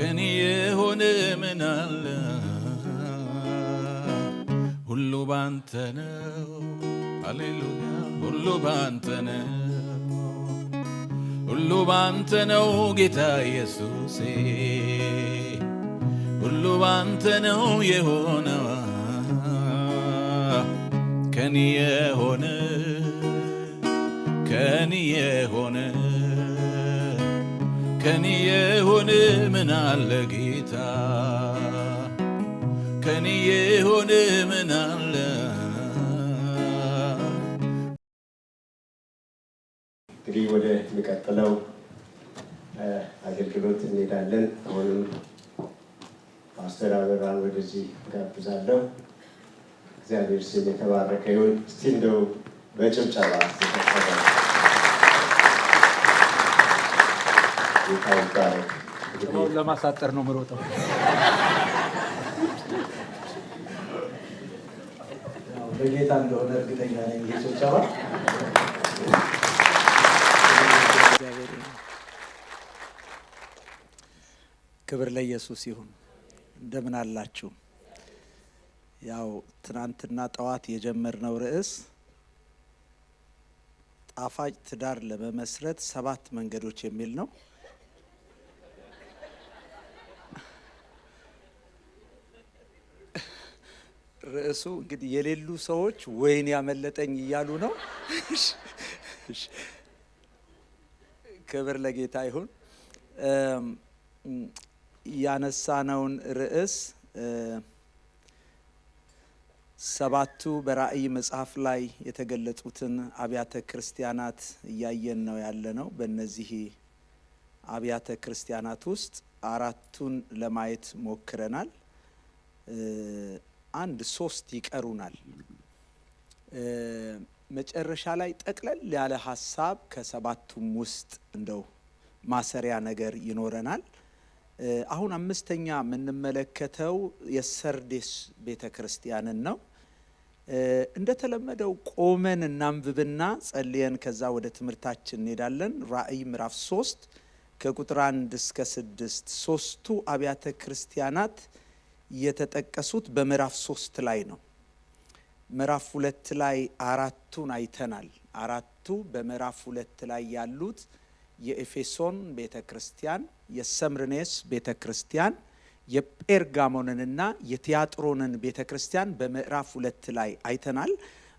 ከኔ የሆነ ምን አለ? ሁሉ ባንተ ነው። ሃሌሉያ ሁሉ ባንተ ነው። ሁሉ ባንተ ነው ጌታ ኢየሱሴ ሁሉ ባንተ ነው የሆነው ከኔ የሆነ ከኔ የሆነ ከኔ የሆነ ምን አለ ጌታ ከኔ የሆነ ምን አለ? እንግዲህ ወደ የሚቀጥለው አገልግሎት እንሄዳለን። አሁንም ፓስተር አበራን ወደዚህ ጋብዛለሁ። እግዚአብሔር ስም የተባረከ ይሁን። እስቲ እንደው በጭብጨባ ለማሳጠር ነው የምሮጠው። በጌታ እንደሆነ እርግጠኛ ነኝ። ጭብጨባ ክብር ለኢየሱስ ይሁን። እንደምን አላችሁ? ያው ትናንትና ጠዋት የጀመርነው ርዕስ ጣፋጭ ትዳር ለመመስረት 7 መንገዶች የሚል ነው። ርዕሱ እንግዲህ የሌሉ ሰዎች ወይን ያመለጠኝ እያሉ ነው። ክብር ለጌታ ይሁን። ያነሳነውን ርዕስ 7ቱ በራእይ መጽሐፍ ላይ የተገለጹትን አብያተ ክርስቲያናት እያየን ነው ያለነው። በእነዚህ አብያተ ክርስቲያናት ውስጥ 4ቱን ለማየት ሞክረናል። 3 ይቀሩናል። መጨረሻ ላይ ጠቅለል ያለ ሀሳብ ከ7ቱም ውስጥ እንደው ማሰሪያ ነገር ይኖረናል። አሁን 5ኛ የምንመለከተው የሰርዴስ ቤተክርስቲያንን ነው። እንደተለመደው ቆመን እናንብብና ጸልየን ከዛ ወደ ትምህርታችን እንሄዳለን። ራእይ ምዕራፍ 3 ከቁጥር 1 እስከ 6 ሶስቱ አብያተ ክርስቲያናት የተጠቀሱት በምዕራፍ 3 ላይ ነው። ምዕራፍ 2 ላይ 4ቱን አይተናል። 4ቱ በምዕራፍ 2 ላይ ያሉት የኤፌሶን ቤተክርስቲያን፣ የሰምርኔስ ቤተክርስቲያን፣ የጴርጋሞንንና የቲያጥሮንን ቤተክርስቲያን በምዕራፍ 2 ላይ አይተናል።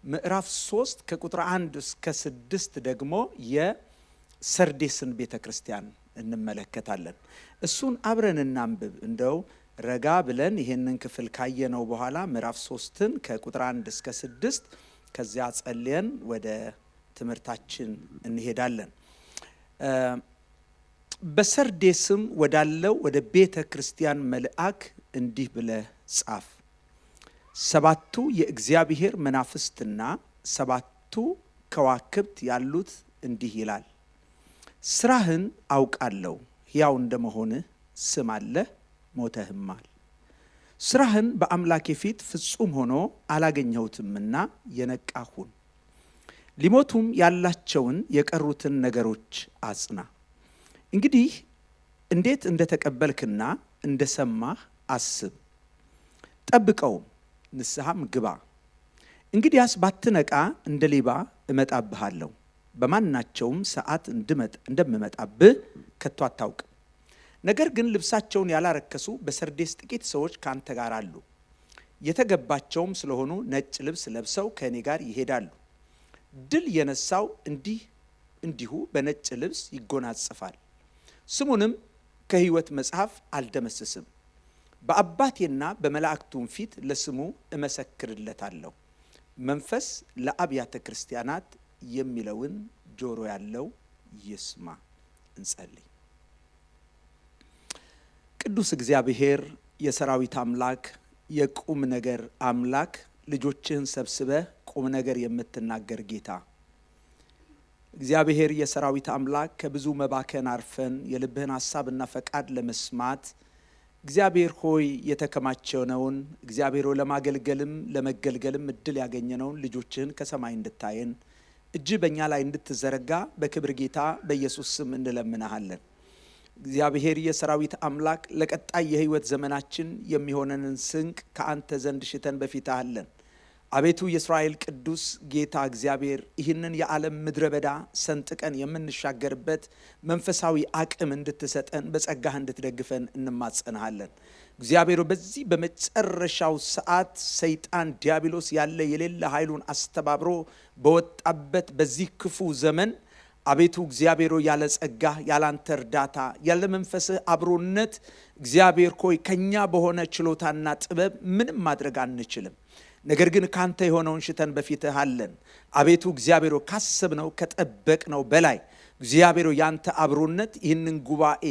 ምዕራፍ 3 ከቁጥር 1 እስከ 6 ደግሞ የሰርዴስን ቤተክርስቲያን እንመለከታለን። እሱን አብረን እናንብብ። እንደው ረጋ ብለን ይሄንን ክፍል ካየነው በኋላ ምዕራፍ 3ን ከቁጥር 1 እስከ 6 ከዚያ ጸልየን ወደ ትምህርታችን እንሄዳለን። በሰርዴስም ወዳለው ወደ ቤተ ክርስቲያን መልአክ እንዲህ ብለህ ጻፍ። 7ቱ የእግዚአብሔር መናፍስትና 7ቱ ከዋክብት ያሉት እንዲህ ይላል፣ ስራህን አውቃለሁ። ሕያው እንደመሆንህ ስም አለህ፣ ሞተህማል። ስራህን በአምላኬ ፊት ፍጹም ሆኖ አላገኘሁትምና የነቃህ ሁን። ሊሞቱም ያላቸውን የቀሩትን ነገሮች አጽና። እንግዲህ እንዴት እንደተቀበልክና እንደሰማህ አስብ፣ ጠብቀውም፣ ንስሐም ግባ። እንግዲያስ ባትነቃ እንደ ሌባ እመጣብሃለሁ፣ በማናቸውም ሰዓት እንደምመጣብህ ከቶ አታውቅም። ነገር ግን ልብሳቸውን ያላረከሱ በሰርዴስ ጥቂት ሰዎች ካንተ ጋር አሉ። የተገባቸውም ስለሆኑ ነጭ ልብስ ለብሰው ከእኔ ጋር ይሄዳሉ። ድል የነሳው እንዲሁ በነጭ ልብስ ይጎናጸፋል። ስሙንም ከሕይወት መጽሐፍ አልደመስስም። በአባቴና በመላእክቱም ፊት ለስሙ እመሰክርለታለሁ። መንፈስ ለአብያተ ክርስቲያናት የሚለውን ጆሮ ያለው ይስማ። እንጸልይ። ቅዱስ እግዚአብሔር የሰራዊት አምላክ የቁም ነገር አምላክ ልጆችህን ሰብስበህ ቁም ነገር የምትናገር ጌታ እግዚአብሔር የሰራዊት አምላክ ከብዙ መባከን አርፈን የልብህን ሐሳብና ፈቃድ ለመስማት እግዚአብሔር ሆይ የተከማቸነውን እግዚአብሔር ሆይ ለማገልገልም ለመገልገልም እድል ያገኘነውን ልጆችህን ከሰማይ እንድታየን እጅ በእኛ ላይ እንድትዘረጋ በክብር ጌታ በኢየሱስ ስም እንለምናሃለን። እግዚአብሔር የሰራዊት አምላክ ለቀጣይ የህይወት ዘመናችን የሚሆነንን ስንቅ ከአንተ ዘንድ ሽተን በፊትህ አለን። አቤቱ የእስራኤል ቅዱስ ጌታ እግዚአብሔር ይህንን የዓለም ምድረ በዳ ሰንጥቀን የምንሻገርበት መንፈሳዊ አቅም እንድትሰጠን በጸጋህ እንድትደግፈን እንማጸንሃለን። እግዚአብሔር በዚህ በመጨረሻው ሰዓት ሰይጣን ዲያብሎስ ያለ የሌለ ኃይሉን አስተባብሮ በወጣበት በዚህ ክፉ ዘመን አቤቱ እግዚአብሔር ያለ ጸጋ ያለ አንተ እርዳታ ያለ መንፈስህ አብሮነት እግዚአብሔር ሆይ ከኛ በሆነ ችሎታና ጥበብ ምንም ማድረግ አንችልም። ነገር ግን ካንተ የሆነውን ሽተን በፊትህ አለን። አቤቱ እግዚአብሔር ካሰብነው ከጠበቅነው በላይ እግዚአብሔር ያንተ አብሮነት ይህንን ጉባኤ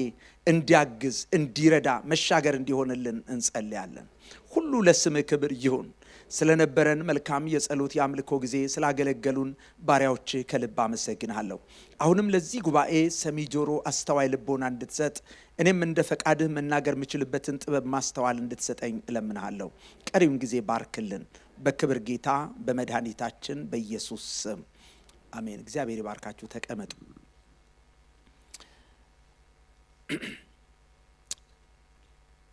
እንዲያግዝ እንዲረዳ መሻገር እንዲሆንልን እንጸልያለን። ሁሉ ለስምህ ክብር ይሁን። ስለነበረን መልካም የጸሎት የአምልኮ ጊዜ ስላገለገሉን ባሪያዎች ከልብ አመሰግናለሁ። አሁንም ለዚህ ጉባኤ ሰሚ ጆሮ አስተዋይ ልቦና እንድትሰጥ እኔም እንደ ፈቃድህ መናገር የምችልበትን ጥበብ ማስተዋል እንድትሰጠኝ እለምንሃለሁ። ቀሪውን ጊዜ ባርክልን በክብር ጌታ በመድኃኒታችን በኢየሱስ ስም አሜን። እግዚአብሔር ይባርካችሁ። ተቀመጡ።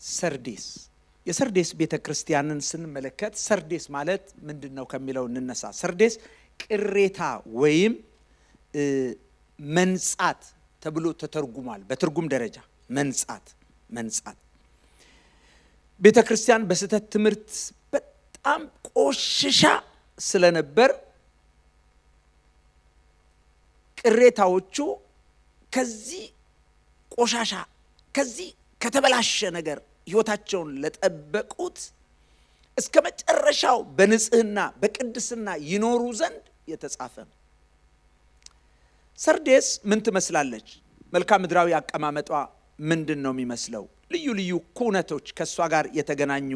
ሰርዴስ የሰርዴስ ቤተክርስቲያንን ስንመለከት ሰርዴስ ማለት ምንድነው ከሚለው እንነሳ። ሰርዴስ ቅሬታ ወይም መንጻት ተብሎ ተተርጉሟል። በትርጉም ደረጃ መንጻት ቤተክርስቲያን በስህተት ትምህርት በጣም ቆሽሻ ስለነበር ቅሬታዎቹ ከዚህ ቆሻሻ ከዚህ ከተበላሸ ነገር ሕይወታቸውን ለጠበቁት እስከ መጨረሻው በንጽህና በቅድስና ይኖሩ ዘንድ የተጻፈ ነው። ሰርዴስ ምን ትመስላለች? መልክዓ ምድራዊ አቀማመጧ ምንድን ነው የሚመስለው? ልዩ ልዩ ኩነቶች ከሷ ጋር የተገናኙ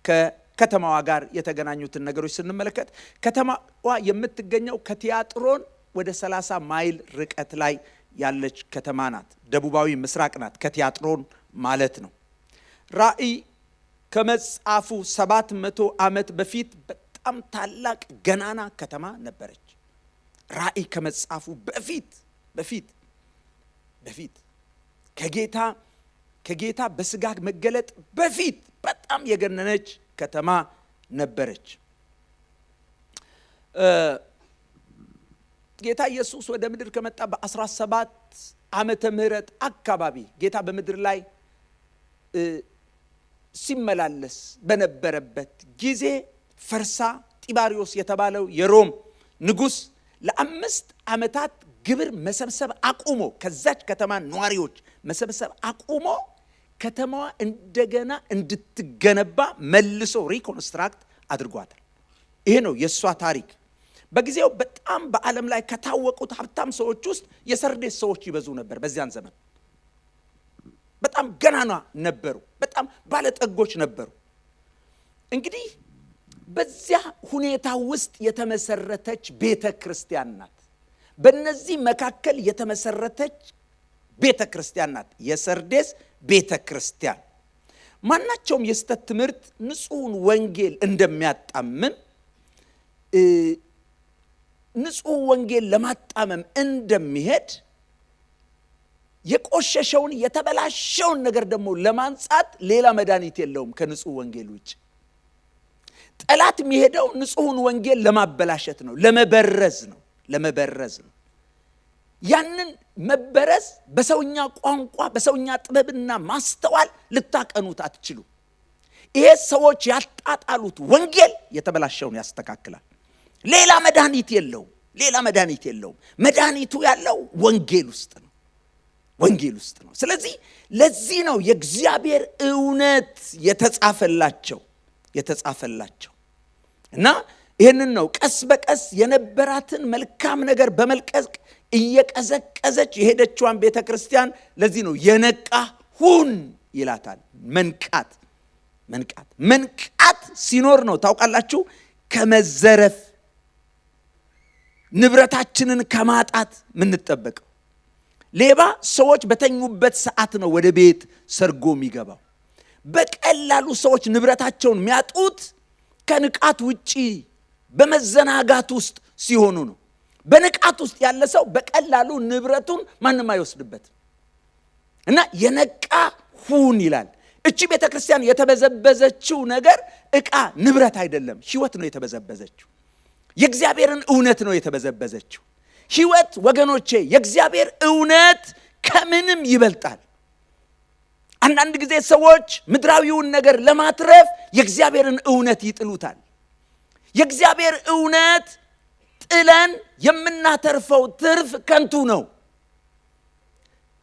ከከተማዋ ጋር የተገናኙትን ነገሮች ስንመለከት ከተማዋ የምትገኘው ከቲያጥሮን ወደ 30 ማይል ርቀት ላይ ያለች ከተማ ናት። ደቡባዊ ምስራቅ ናት ከቲያጥሮን ማለት ነው። ራእይ ከመጻፉ 700 ዓመት በፊት በጣም ታላቅ ገናና ከተማ ነበረች። ራእይ ከመጻፉ በፊት ከጌታ በስጋ መገለጥ በፊት በጣም የገነነች ከተማ ነበረች። ጌታ ኢየሱስ ወደ ምድር ከመጣ በ17 ዓመተ ምህረት አካባቢ ጌታ በምድር ላይ ሲመላለስ በነበረበት ጊዜ ፈርሳ ጢባሪዮስ የተባለው የሮም ንጉስ ለ5 ዓመታት ግብር መሰብሰብ አቁሞ ከዛች ከተማ ነዋሪዎች መሰብሰብ አቁሞ ከተማዋ እንደገና እንድትገነባ መልሶ ሪኮንስትራክት አድርጓታል። ይሄ ነው የሷ ታሪክ። በጊዜው በጣም በዓለም ላይ ከታወቁት ሀብታም ሰዎች ውስጥ የሰርዴስ ሰዎች ይበዙ ነበር። በዚያን ዘመን በጣም ገናና ነበሩ። በጣም ባለጠጎች ነበሩ። እንግዲህ በዚያ ሁኔታ ውስጥ የተመሰረተች ቤተክርስቲያን ናት። በእነዚህ መካከል የተመሰረተች ቤተክርስቲያን ናት የሰርዴስ ቤተክርስቲያን። ማናቸውም የስተት ትምህርት ንጹሕን ወንጌል እንደሚያጣምም ንጹሕ ወንጌል ለማጣመም እንደሚሄድ የቆሸሸውን የተበላሸውን ነገር ደግሞ ለማንጻት ሌላ መድኃኒት የለውም ከንጹሕ ወንጌል ውጭ። ጠላት የሚሄደው ንጹሕን ወንጌል ለማበላሸት ነው፣ ለመበረዝ ነው። ያንን መበረዝ በሰውኛ ቋንቋ በሰውኛ ጥበብና ማስተዋል ልታቀኑት አትችሉ። ይሄ ሰዎች ያጣጣሉት ወንጌል የተበላሸውን ያስተካክላል። ሌላ መድኃኒት የለውም። መድኃኒቱ ያለው ወንጌል ውስጥ ነው። ስለዚህ ለዚህ ነው የእግዚአብሔር እውነት የተጻፈላቸው እና ይህንን ነው ቀስ በቀስ የነበራትን መልካም ነገር በመልቀቅ እየቀዘቀዘች የሄደችዋን ቤተክርስቲያን ለዚህ ነው የነቃ ሁን ይላታል። መንቃት ሲኖር ነው ታውቃላችሁ ከመዘረፍ ንብረታችንን ከማጣት ምንጠበቀው። ሌባ ሰዎች በተኙበት ሰዓት ነው ወደ ቤት ሰርጎ የሚገባው። በቀላሉ ሰዎች ንብረታቸውን የሚያጡት ከንቃት ውጪ በመዘናጋት ውስጥ ሲሆኑ ነው። በንቃት ውስጥ ያለ ሰው በቀላሉ ንብረቱን ማንም አይወስድበትም። እና የነቃ ሁን ይላል። እቺ ቤተክርስቲያን የተበዘበዘችው ነገር ዕቃ ንብረት አይደለም፣ ሕይወት ነው የተበዘበዘችው። የእግዚአብሔርን እውነት ነው የተበዘበዘችው። ሕይወት ወገኖቼ፣ የእግዚአብሔር እውነት ከምንም ይበልጣል። አንዳንድ ጊዜ ሰዎች ምድራዊውን ነገር ለማትረፍ የእግዚአብሔርን እውነት ይጥሉታል። የእግዚአብሔር እውነት ጥለን የምናተርፈው ትርፍ ከንቱ ነው።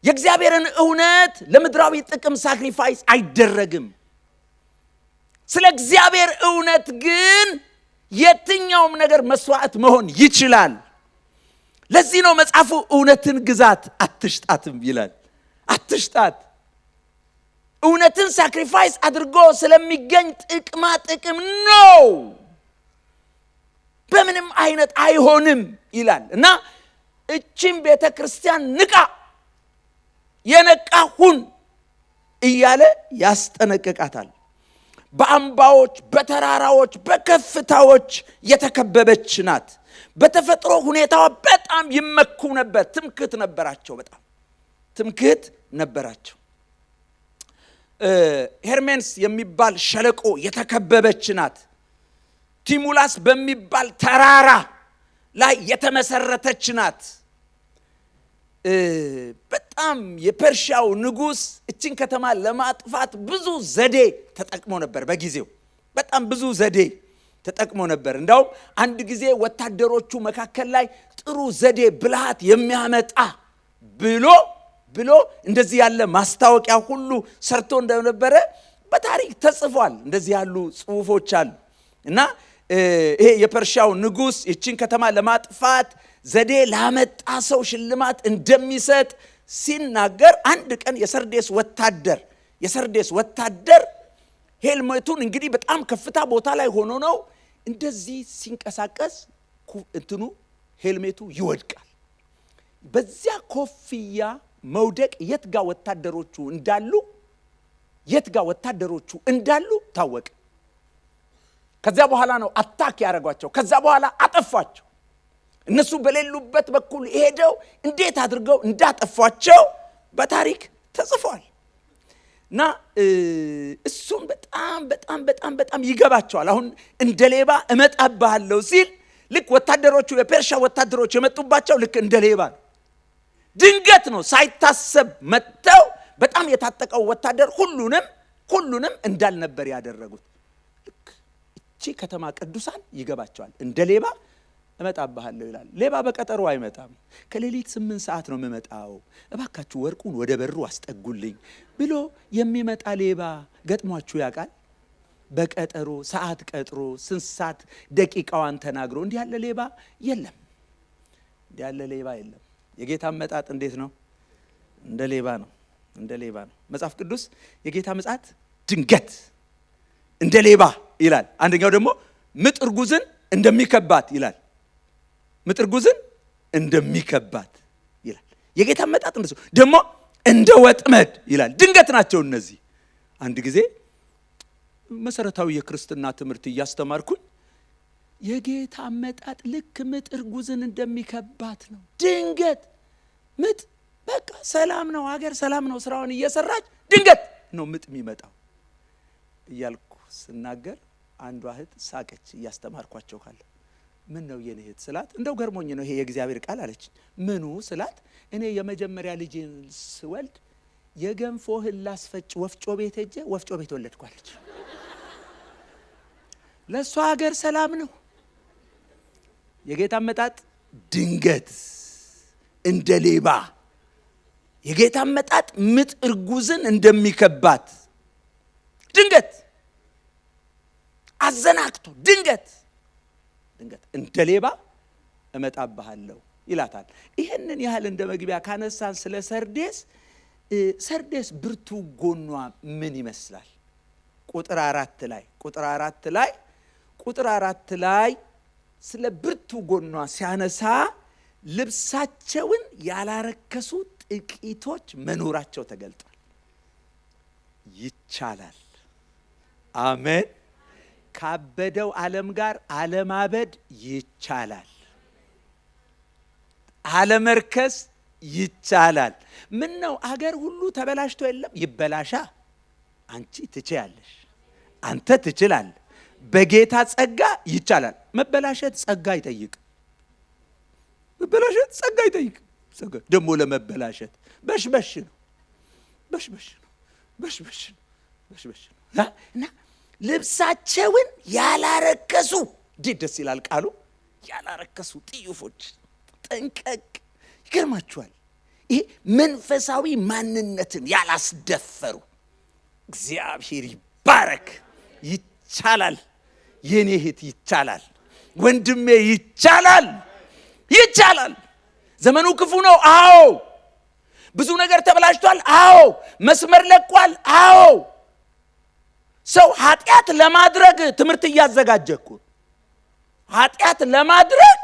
የእግዚአብሔርን እውነት ለምድራዊ ጥቅም ሳክሪፋይስ አይደረግም። ስለ እግዚአብሔር እውነት ግን የትኛውም ነገር መስዋዕት መሆን ይችላል። ለዚህ ነው መጽሐፉ እውነትን ግዛት አትሽጣትም ይላል። አትሽጣት። እውነትን ሳክሪፋይስ አድርጎ ስለሚገኝ ጥቅማ ጥቅም ነው፣ በምንም አይነት አይሆንም ይላል። እና እቺም ቤተ ክርስቲያን ንቃ፣ የነቃ ሁን እያለ ያስጠነቅቃታል። በአምባዎች፣ በተራራዎች፣ በከፍታዎች የተከበበች ናት። በተፈጥሮ ሁኔታዋ በጣም ይመኩ ነበር። ትምክህት ነበራቸው፣ በጣም ትምክህት ነበራቸው። ሄርሜንስ የሚባል ሸለቆ የተከበበች ናት። ቲሙላስ በሚባል ተራራ ላይ የተመሰረተች ናት። በጣም የፐርሺያው ንጉሥ እችን ከተማ ለማጥፋት ብዙ ዘዴ ተጠቅሞ ነበር። በጊዜው በጣም ብዙ ዘዴ ተጠቅሞ ነበር። እንዳውም አንድ ጊዜ ወታደሮቹ መካከል ላይ ጥሩ ዘዴ ብልሃት የሚያመጣ ብሎ እንደዚህ ያለ ማስታወቂያ ሁሉ ሰርቶ እንደነበረ በታሪክ ተጽፏል። እንደዚህ ያሉ ጽሑፎች አሉ። እና ይሄ የፐርሺያው ንጉሥ እችን ከተማ ለማጥፋት ዘዴ ላመጣ ሰው ሽልማት እንደሚሰጥ ሲናገር አንድ ቀን የሰርዴስ ወታደር ሄልሜቱን እንግዲህ በጣም ከፍታ ቦታ ላይ ሆኖ ነው እንደዚህ ሲንቀሳቀስ ሄልሜቱ ይወድቃል። በዚያ ኮፍያ መውደቅ የትጋ ወታደሮቹ እንዳሉ ታወቀ። ከዛ በኋላ ነው አታክ ያደረጓቸው። ከዛ በኋላ አጠፏቸው። እነሱ በሌሉበት በኩል ሄደው እንዴት አድርገው እንዳጠፏቸው በታሪክ ተጽፏል። እና እሱም በጣም ይገባቸዋል። አሁን እንደ ሌባ እመጣብሃለሁ ሲል ልክ ወታደሮቹ የፐርሺያ ወታደሮች የመጡባቸው ልክ እንደ ሌባ ነው። ድንገት ነው፣ ሳይታሰብ መጥተው በጣም የታጠቀው ወታደር ሁሉንም እንዳልነበር ያደረጉት። ልክ እቺ ከተማ ቅዱሳን ይገባቸዋል። እንደ ሌባ እመጣብሃለሁ ይላል። ሌባ በቀጠሮ አይመጣም። ከሌሊት 8 ሰዓት ነው የምመጣው፣ እባካችሁ ወርቁን ወደ በሩ አስጠጉልኝ ብሎ የሚመጣ ሌባ ገጥሟችሁ ያውቃል? በቀጠሮ ሰዓት ቀጥሮ ስንት ሰዓት ደቂቃዋን ተናግሮ እንዲህ ያለ ሌባ የለም። የጌታ መጣጥ እንዴት ነው? እንደ ሌባ ነው። መጽሐፍ ቅዱስ የጌታ መጣጥ ድንገት እንደ ሌባ ይላል። አንደኛው ደግሞ ምጥ እርጉዝን እንደሚከባት ይላል። ምጥ እርጉዝን እንደሚከባት ይላል። የጌታ መጣጥ እንደሱ ደግሞ እንደ ወጥመድ ይላል። ድንገት ናቸው እነዚህ። አንድ ጊዜ መሰረታዊ የክርስትና ትምህርት እያስተማርኩኝ የጌታ መጣጥ ልክ ምጥ እርጉዝን እንደሚከባት ነው። ድንገት ምጥ በቃ ሰላም ነው፣ ሀገር ሰላም ነው፣ ስራውን እየሰራች ድንገት ነው ምጥ የሚመጣው እያልኩ ስናገር አንዷ እህት ሳቀች። እያስተማርኳቸው ካለ ምን ነው የኔ እህት ስላት፣ እንደው ገርሞኝ ነው ይሄ የእግዚአብሔር ቃል አለች። ምኑ ስላት፣ እኔ የመጀመሪያ ልጄን ስወልድ የገንፎ እህል ላስፈጭ ወፍጮ ቤት ሄጄ ወፍጮ ቤት ወለድኳለች። ለሷ ሀገር ሰላም ነው። የጌታ መጣጥ ድንገት እንደ ሌባ፣ የጌታ መጣጥ ምጥ እርጉዝን እንደሚከባት ድንገት አዘናክቶ ድንገት እንደ ሌባ እመጣብሃለሁ ይላታል። ይሄንን ያህል እንደ መግቢያ ካነሳን ስለ ሰርዴስ ብርቱ ጎኗ ምን ይመስላል? ቁጥር 4 ላይ ስለ ብርቱ ጎኗ ሲያነሳ ልብሳቸውን ያላረከሱ ጥቂቶች መኖራቸው ተገልጧል። ይቻላል። አሜን። ካበደው ዓለም ጋር አለማበድ ይቻላል። አለመርከስ ይቻላል። ምን ነው አገር ሁሉ ተበላሽቶ የለም? ይበላሻ። አንቺ ትችያለሽ፣ አንተ ትችላለህ። በጌታ ጸጋ ይቻላል። መበላሸት ጸጋ አይጠይቅ። መበላሸት ጸጋ አይጠይቅ። ጸጋ ደግሞ ለመበላሸት በሽበሽ ነው፣ በሽበሽ ነው፣ በሽበሽ ነው፣ በሽበሽ ነው። እና ልብሳቸውን ያላረከሱ ደስ ይላል ቃሉ። ያላረከሱ ጥዩፎች ጠንቀቅ። ይገርማችኋል። ይሄ መንፈሳዊ ማንነትን ያላስደፈሩ። እግዚአብሔር ይባረክ። ይቻላል። የኔ እህት ይቻላል። ወንድሜ ይቻላል። ይቻላል። ዘመኑ ክፉ ነው። አዎ። ብዙ ነገር ተበላሽቷል። አዎ። መስመር ለቋል። አዎ። ሰው ኃጢአት ለማድረግ ትምህርት እያዘጋጀ እኮ ኃጢአት ለማድረግ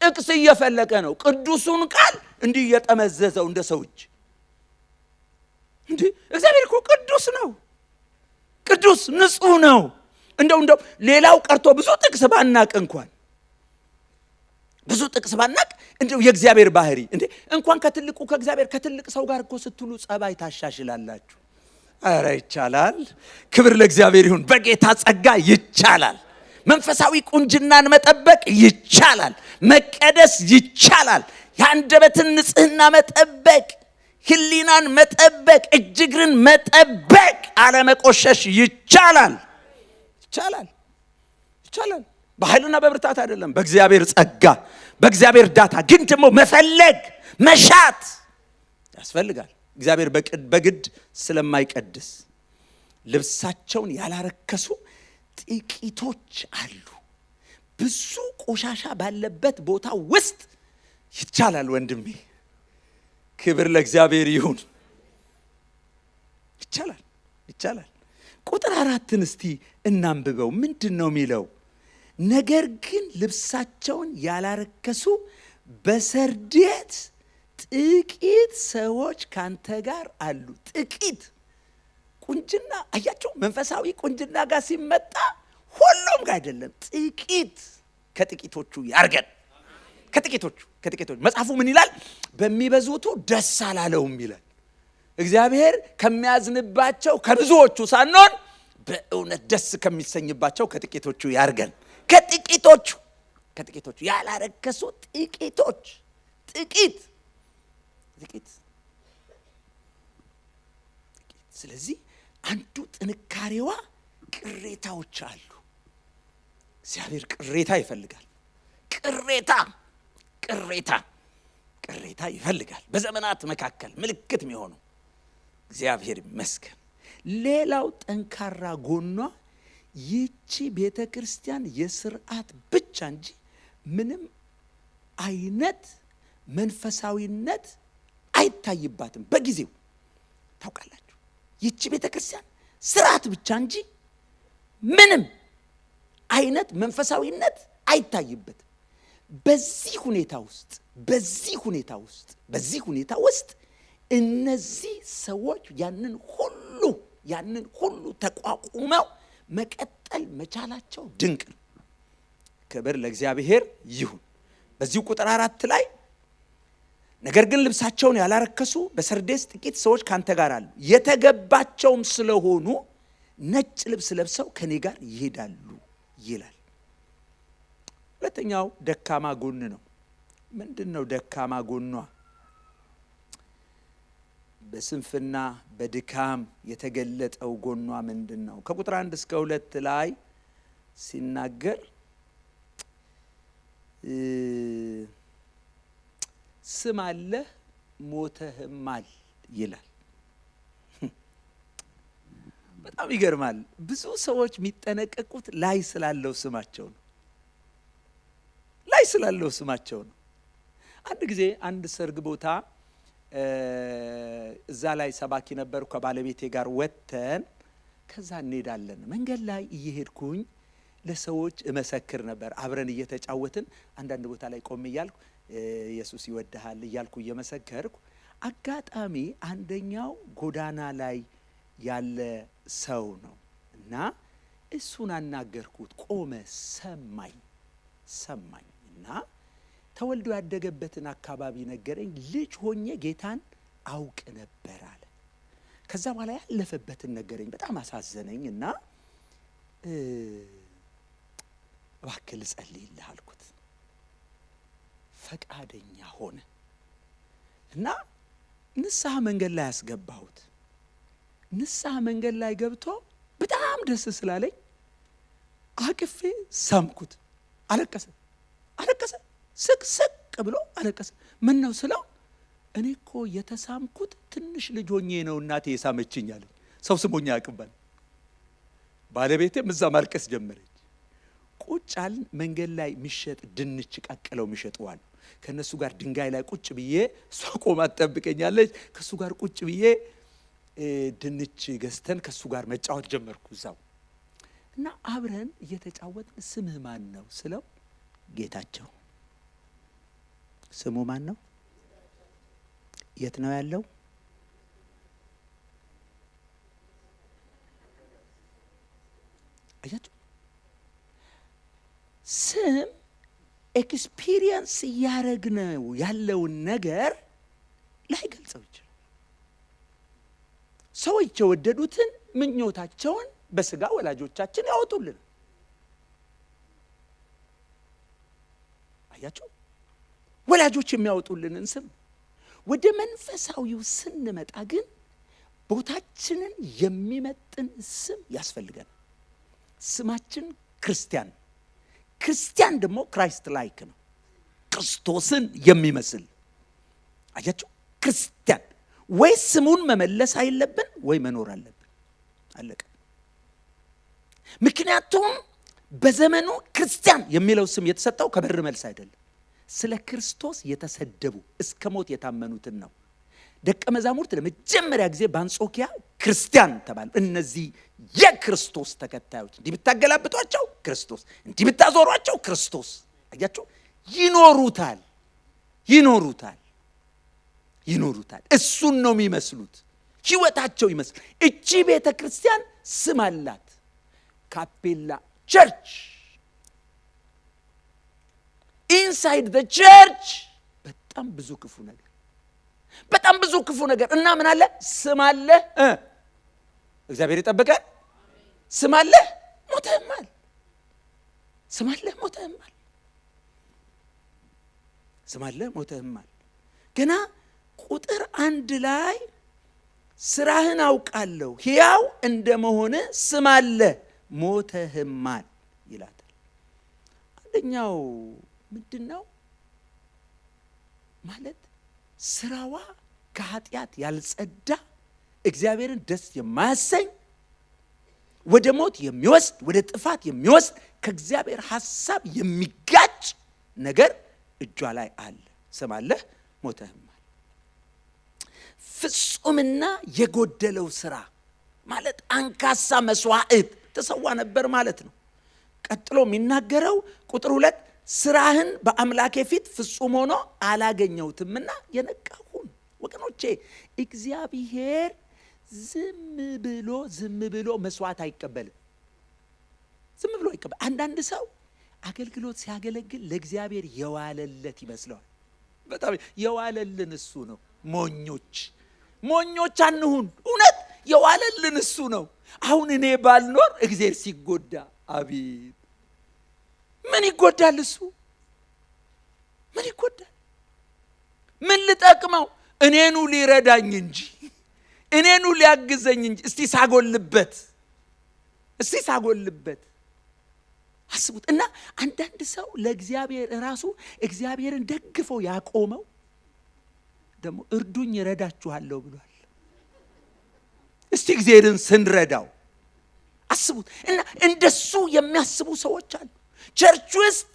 ጥቅስ እየፈለቀ ነው። ቅዱሱን ቃል እንዲህ እየጠመዘዘው እንደ ሰው እጅ። እንዴ እግዚአብሔር እኮ ቅዱስ ነው። ቅዱስ ንጹህ ነው። እንደው ሌላው ቀርቶ ብዙ ጥቅስ ባናቅ እንኳን ብዙ ጥቅስ ባናቅ እንደው የእግዚአብሔር ባህሪ እንዴ እንኳን ከትልቁ ከእግዚአብሔር ከትልቅ ሰው ጋር እኮ ስትሉ ጸባይ ታሻሽላላችሁ። አረ ይቻላል። ክብር ለእግዚአብሔር ይሁን። በጌታ ጸጋ ይቻላል። መንፈሳዊ ቁንጅናን መጠበቅ ይቻላል። መቀደስ ይቻላል። የአንደበትን ንጽህና መጠበቅ፣ ህሊናን መጠበቅ፣ እጅግርን መጠበቅ፣ አለመቆሸሽ ይቻላል። ይቻላል። ይቻላል። በኃይልና በብርታት አይደለም፣ በእግዚአብሔር ጸጋ፣ በእግዚአብሔር እርዳታ። ግን ደግሞ መፈለግ መሻት ያስፈልጋል። እግዚአብሔር በግድ ስለማይቀድስ ልብሳቸውን ያላረከሱ ጥቂቶች አሉ። ብዙ ቆሻሻ ባለበት ቦታ ውስጥ ይቻላል። ወንድሜ ክብር ለእግዚአብሔር ይሁን። ይቻላል። ይቻላል። ቁጥር 4 እስቲ እናንብበው። ምንድን ነው የሚለው? ነገር ግን ልብሳቸውን ያላረከሱ በሰርዴት ጥቂት ሰዎች ካንተ ጋር አሉ። ጥቂት ቁንጅና አያቸው። መንፈሳዊ ቁንጅና ጋር ሲመጣ ሁሉም ጋር አይደለም፣ ጥቂት ከጥቂቶቹ ያርገን። ከጥቂቶቹ መጽሐፉ ምን ይላል? በሚበዙቱ ደስ አላለውም ይላል። እግዚአብሔር ከሚያዝንባቸው ከብዙዎቹ ሳንሆን በእውነት ደስ ከሚሰኝባቸው ከጥቂቶቹ ያርገን። ከጥቂቶቹ ያላረከሱ ጥቂቶች። ጥቂት ስለዚህ አንዱ ጥንካሬዋ ቅሬታዎች አሉ። እግዚአብሔር ቅሬታ ይፈልጋል። ቅሬታ ይፈልጋል። በዘመናት መካከል ምልክት የሚሆኑ እግዚአብሔር ይመስገን። ሌላው ጠንካራ ጎኗ ይቺ ቤተ ክርስቲያን የስርዓት ብቻ እንጂ ምንም አይነት መንፈሳዊነት አይታይባትም። በጊዜው ታውቃላችሁ፣ ይቺ ቤተ ክርስቲያን ስርዓት ብቻ እንጂ ምንም አይነት መንፈሳዊነት አይታይበትም። በዚህ ሁኔታ ውስጥ እነዚህ ሰዎች ያንን ሁሉ ተቋቁመው መቀጠል መቻላቸው ድንቅ ነው። ክብር ለእግዚአብሔር ይሁን። በዚህ ቁጥር 4 ላይ ነገር ግን ልብሳቸውን ያላረከሱ በሰርዴስ ጥቂት ሰዎች ካንተ ጋር አሉ፣ የተገባቸውም ስለሆኑ ነጭ ልብስ ለብሰው ከኔ ጋር ይሄዳሉ ይላል። ሁለተኛው ደካማ ጎን ነው። ምንድነው ደካማ ጎኗ? በስንፍና በድካም የተገለጠው ጎኗ ምንድነው? ከቁጥር 1 እስከ 2 ላይ ሲናገር ስም አለህ ሞተህማል ይላል። በጣም ይገርማል። ብዙ ሰዎች የሚጠነቀቁት ላይ ስላለው ስማቸው ነው። አንድ ጊዜ አንድ ሰርግ ቦታ እዛ ላይ ሰባኪ ነበር። ከባለቤቴ ጋር ወተን ከዛ እንሄዳለን። መንገድ ላይ እየሄድኩኝ ለሰዎች እመሰክር ነበር። አብረን እየተጫወትን አንዳንድ ቦታ ላይ ቆም እያልኩ ኢየሱስ ይወድሃል እያልኩ እየመሰከርኩ አጋጣሚ አንደኛው ጎዳና ላይ ያለ ሰው ነው እና እሱን አናገርኩት። ቆመ፣ ሰማኝ እና ተወልዶ ያደገበትን አካባቢ ነገረኝ። ልጅ ሆኜ ጌታን አውቅ ነበር አለ። ከዛ በኋላ ያለፈበትን ነገረኝ። በጣም አሳዘነኝ እና እባክህ ልጸልይልህ አልኩት። ፈቃደኛ ሆነ እና ንስሐ መንገድ ላይ ያስገባሁት። ንስሐ መንገድ ላይ ገብቶ በጣም ደስ ስላለኝ አቅፌ ሳምኩት። አለቀሰ ስቅ ብሎ አለቀሰ። ምን ነው ስለው እኔ እኮ የተሳምኩት ትንሽ ልጅ ሆኜ ነው እናቴ የሳመችኝ አለኝ። ሰው ስሞኛ ያቅባል። ባለቤቴም እዛ ማልቀስ ጀመረች። ቁጭ አልን። መንገድ ላይ የሚሸጥ ድንች ቀቅለው የሚሸጡዋል። ከነሱ ጋር ድንጋይ ላይ ቁጭ ብዬ እሷ ቆማ ትጠብቀኛለች። ከሱ ጋር ቁጭ ብዬ ድንች ገዝተን ከሱ ጋር መጫወት ጀመርኩ እዛው እና አብረን እየተጫወትን ስምህ ማን ነው ስለው ጌታቸው። ስሙ ማን ነው? የት ነው ያለው? አያችሁ፣ ስም ኤክስፒሪየንስ እያረግነው ያለውን ነገር ላይ ገልጸው ይችላል። ሰዎች የወደዱትን ምኞታቸውን በስጋ ወላጆቻችን ያወጡልን። አያችሁ፣ ወላጆች የሚያወጡልንን ስም። ወደ መንፈሳዊው ስንመጣ ግን ቦታችንን የሚመጥን ስም ያስፈልገናል። ስማችን ክርስቲያን፣ ክርስቲያን ደግሞ ክራይስት ላይክ ነው፣ ክርስቶስን የሚመስል። አያችሁ፣ ክርስቲያን ወይ ስሙን መመለስ አይለብን ወይ መኖር አለብን። አለቀ። ምክንያቱም በዘመኑ ክርስቲያን የሚለው ስም የተሰጠው ከበር መልስ አይደለም። ስለ ክርስቶስ የተሰደቡ እስከ ሞት የታመኑትን ነው። ደቀ መዛሙርት ለመጀመሪያ ጊዜ በአንጾኪያ ክርስቲያን ተባሉ። እነዚህ የክርስቶስ ተከታዮች፣ እንዲህ ብታገላብጧቸው ክርስቶስ፣ እንዲህ ብታዞሯቸው ክርስቶስ። አያችሁ፣ ይኖሩታል። እሱን ነው የሚመስሉት። ህይወታቸው ይመስል። እቺ ቤተ ክርስቲያን ስም አላት። ካፔላ ቸርች። ኢንሳይድ ዘ ቸርች በጣም ብዙ ክፉ ነገር እና ምን አለ? ስም አለ። እግዚአብሔር ይጠብቀን። ስም አለ፣ ሞተህማል። ስም አለ፣ ሞተህማል። ገና ቁጥር 1 ላይ ስራህን አውቃለሁ ሕያው እንደመሆነ ስም አለ ሞተህማል ይላታል። አንደኛው ምንድነው ማለት? ስራዋ ከኃጢአት ያልጸዳ፣ እግዚአብሔርን ደስ የማያሰኝ፣ ወደ ሞት የሚወስድ፣ ወደ ጥፋት የሚወስድ፣ ከእግዚአብሔር ሐሳብ የሚጋጭ ነገር እጇ ላይ አለ። ስም አለ ሞተህማል። ፍጹምና የጎደለው ስራ ማለት አንካሳ መስዋዕት ተሰዋ ነበር ማለት ነው። ቀጥሎ የሚናገረው ቁጥር 2 ስራህን በአምላኬ ፊት ፍጹም ሆኖ አላገኘሁትምና የነቃሁን። ወገኖቼ፣ እግዚአብሔር ዝም ብሎ መስዋዕት አይቀበልም። ዝም ብሎ አይቀበል። አንዳንድ ሰው አገልግሎት ሲያገለግል ለእግዚአብሔር የዋለለት ይመስለዋል። በጣም የዋለልን እሱ ነው። ሞኞች አንሁን። እውነት የዋለልን እሱ ነው። አሁን እኔ ባልኖር እግዚአብሔር ሲጎዳ፣ አቤት ምን ይጎዳል? እሱ ምን ይጎዳል? ምን ልጠቅመው? እኔኑ ሊረዳኝ እንጂ፣ እኔኑ ሊያግዘኝ እንጂ። እስቲ ሳጎልበት አስቡት። እና አንዳንድ ሰው ለእግዚአብሔር ራሱ እግዚአብሔርን ደግፈው ያቆመው ደግሞ እርዱኝ እረዳችኋለሁ ብሏል። እስቲ እግዚአብሔርን ስንረዳው አስቡት። እና እንደሱ የሚያስቡ ሰዎች አሉ። ቸርች ውስጥ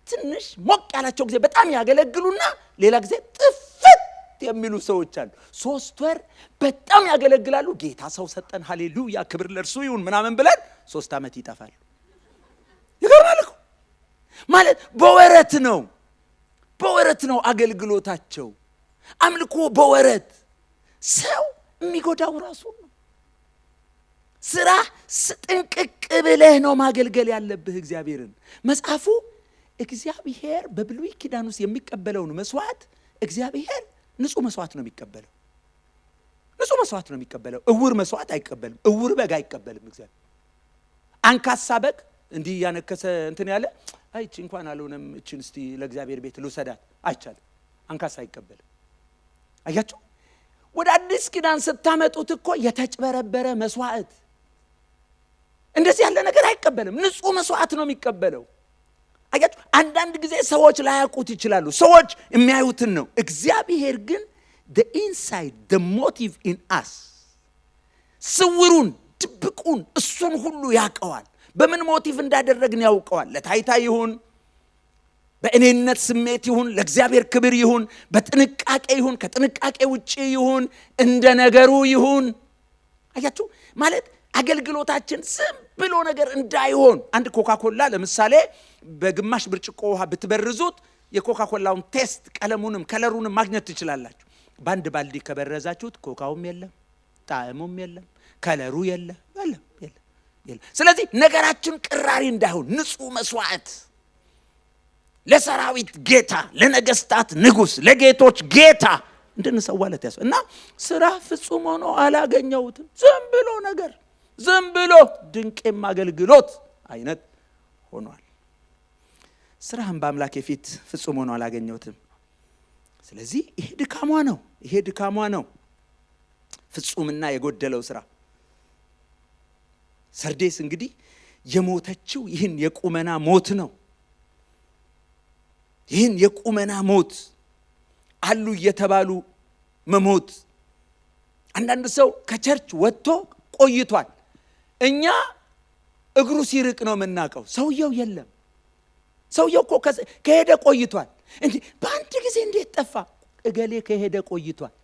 ትንሽ ሞቅ ያላቸው ጊዜ በጣም ያገለግሉና ሌላ ጊዜ ጥፍት የሚሉ ሰዎች አሉ። 3 ወር በጣም ያገለግላሉ። ጌታ ሰው ሰጠን፣ ሃሌሉያ ክብር ለእርሱ ይሁን ምናምን ብለን 3 ዓመት ይጠፋሉ። ይገርማል እኮ ማለት በወረት ነው አገልግሎታቸው። አምልኮ በወረት። ሰው የሚጎዳው ራሱ ነው። ስራ ጥንቅቅ ብለህ ነው ማገልገል ያለብህ እግዚአብሔርን። መጽሐፉ እግዚአብሔር በብሉይ ኪዳን ውስጥ የሚቀበለውን መስዋዕት እግዚአብሔር ንጹህ መስዋዕት ነው የሚቀበለው። ንጹህ መስዋዕት ነው የሚቀበለው። እውር መስዋዕት አይቀበልም። እውር በግ አይቀበልም እግዚአብሔር። አንካሳ በግ እንዲህ ያነከሰ እንትን ያለ አይቺ እንኳን አልሆነም እቺን እስቲ ለእግዚአብሔር ቤት ልውሰዳት አይቻልም። አንካሳ አይቀበልም። አያችሁ፣ ወደ አዲስ ኪዳን ስታመጡት እኮ የተጭበረበረ መስዋዕት እንደዚህ ያለ ነገር አይቀበልም። ንጹህ መስዋዕት ነው የሚቀበለው። አያችሁ፣ አንዳንድ ጊዜ ሰዎች ላያውቁት ይችላሉ። ሰዎች የሚያዩትን ነው። እግዚአብሔር ግን the inside, the motive in us, ስውሩን ድብቁን እሱን ሁሉ ያውቀዋል። በምን ሞቲቭ እንዳደረግን ያውቀዋል። ለታይታ ይሁን፣ በእኔነት ስሜት ይሁን፣ ለእግዚአብሔር ክብር ይሁን፣ በጥንቃቄ ይሁን፣ ከጥንቃቄ ውጪ ይሁን፣ እንደ ነገሩ ይሁን። አያችሁ ማለት አገልግሎታችን ዝም ብሎ ነገር እንዳይሆን። አንድ ኮካኮላ ለምሳሌ በግማሽ ብርጭቆ ውሃ ብትበርዙት የኮካኮላውን ቴስት ቀለሙንም ከለሩንም ማግኘት ትችላላችሁ። በአንድ ባልዲ ከበረዛችሁት ኮካውም የለም፣ ጣዕሙም የለም፣ ከለሩ የለም። ስለዚህ ነገራችን ቅራሪ እንዳይሆን ንጹህ መስዋዕት ለሰራዊት ጌታ፣ ለነገስታት ንጉስ፣ ለጌቶች ጌታ እንድንሰዋለት ያስ እና ስራ ፍጹም ሆኖ አላገኘሁትም። ዝም ብሎ ነገር፣ ዝም ብሎ ድንቅም አገልግሎት አይነት ሆኗል። ስራህም በአምላኬ ፊት ፍጹም ሆኖ አላገኘሁትም። ስለዚህ ይሄ ድካሟ ነው ፍጹምና የጎደለው ስራ። ሰርዴስ እንግዲህ የሞተችው ይህን የቁመና ሞት ነው። ይህን የቁመና ሞት አሉ እየተባሉ መሞት። አንዳንድ ሰው ከቸርች ወጥቶ ቆይቷል። እኛ እግሩ ሲርቅ ነው የምናውቀው። ሰውየው የለም። ሰውየው እኮ ከሄደ ቆይቷል። እንዴ በአንድ ጊዜ እንዴት ጠፋ? እገሌ ከሄደ ቆይቷል።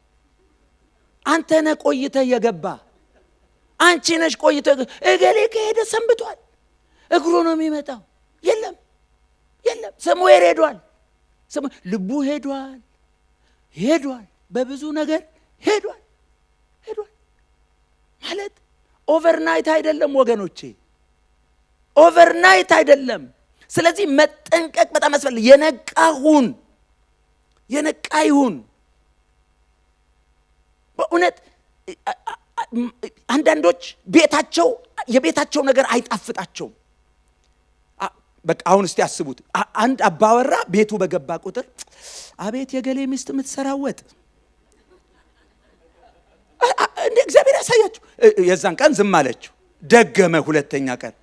አንተ ነህ ቆይተህ የገባ፣ አንቺ ነሽ ቆይተህ። እገሌ ከሄደ ሰንብቷል። እግሩ ነው የሚመጣው። የለም ሰሙዌር ሄዷል። ልቡ ሄዷል። በብዙ ነገር ሄዷል ማለት ኦቨርናይት አይደለም ወገኖቼ፣ ኦቨርናይት አይደለም። ስለዚህ መጠንቀቅ በጣም ያስፈልጋል። የነቃ ይሁን። በእውነት አንዳንዶች የቤታቸው ነገር አይጣፍጣቸውም። በቃ አሁን እስቲ አስቡት። አንድ አባወራ ቤቱ በገባ ቁጥር አቤት የገሌ ሚስት የምትሰራው ወጥ፣ እንደ እግዚአብሔር ያሳያችሁ። የዛን ቀን ዝም አለችው፣ ደገመ። ሁለተኛ ቀን፣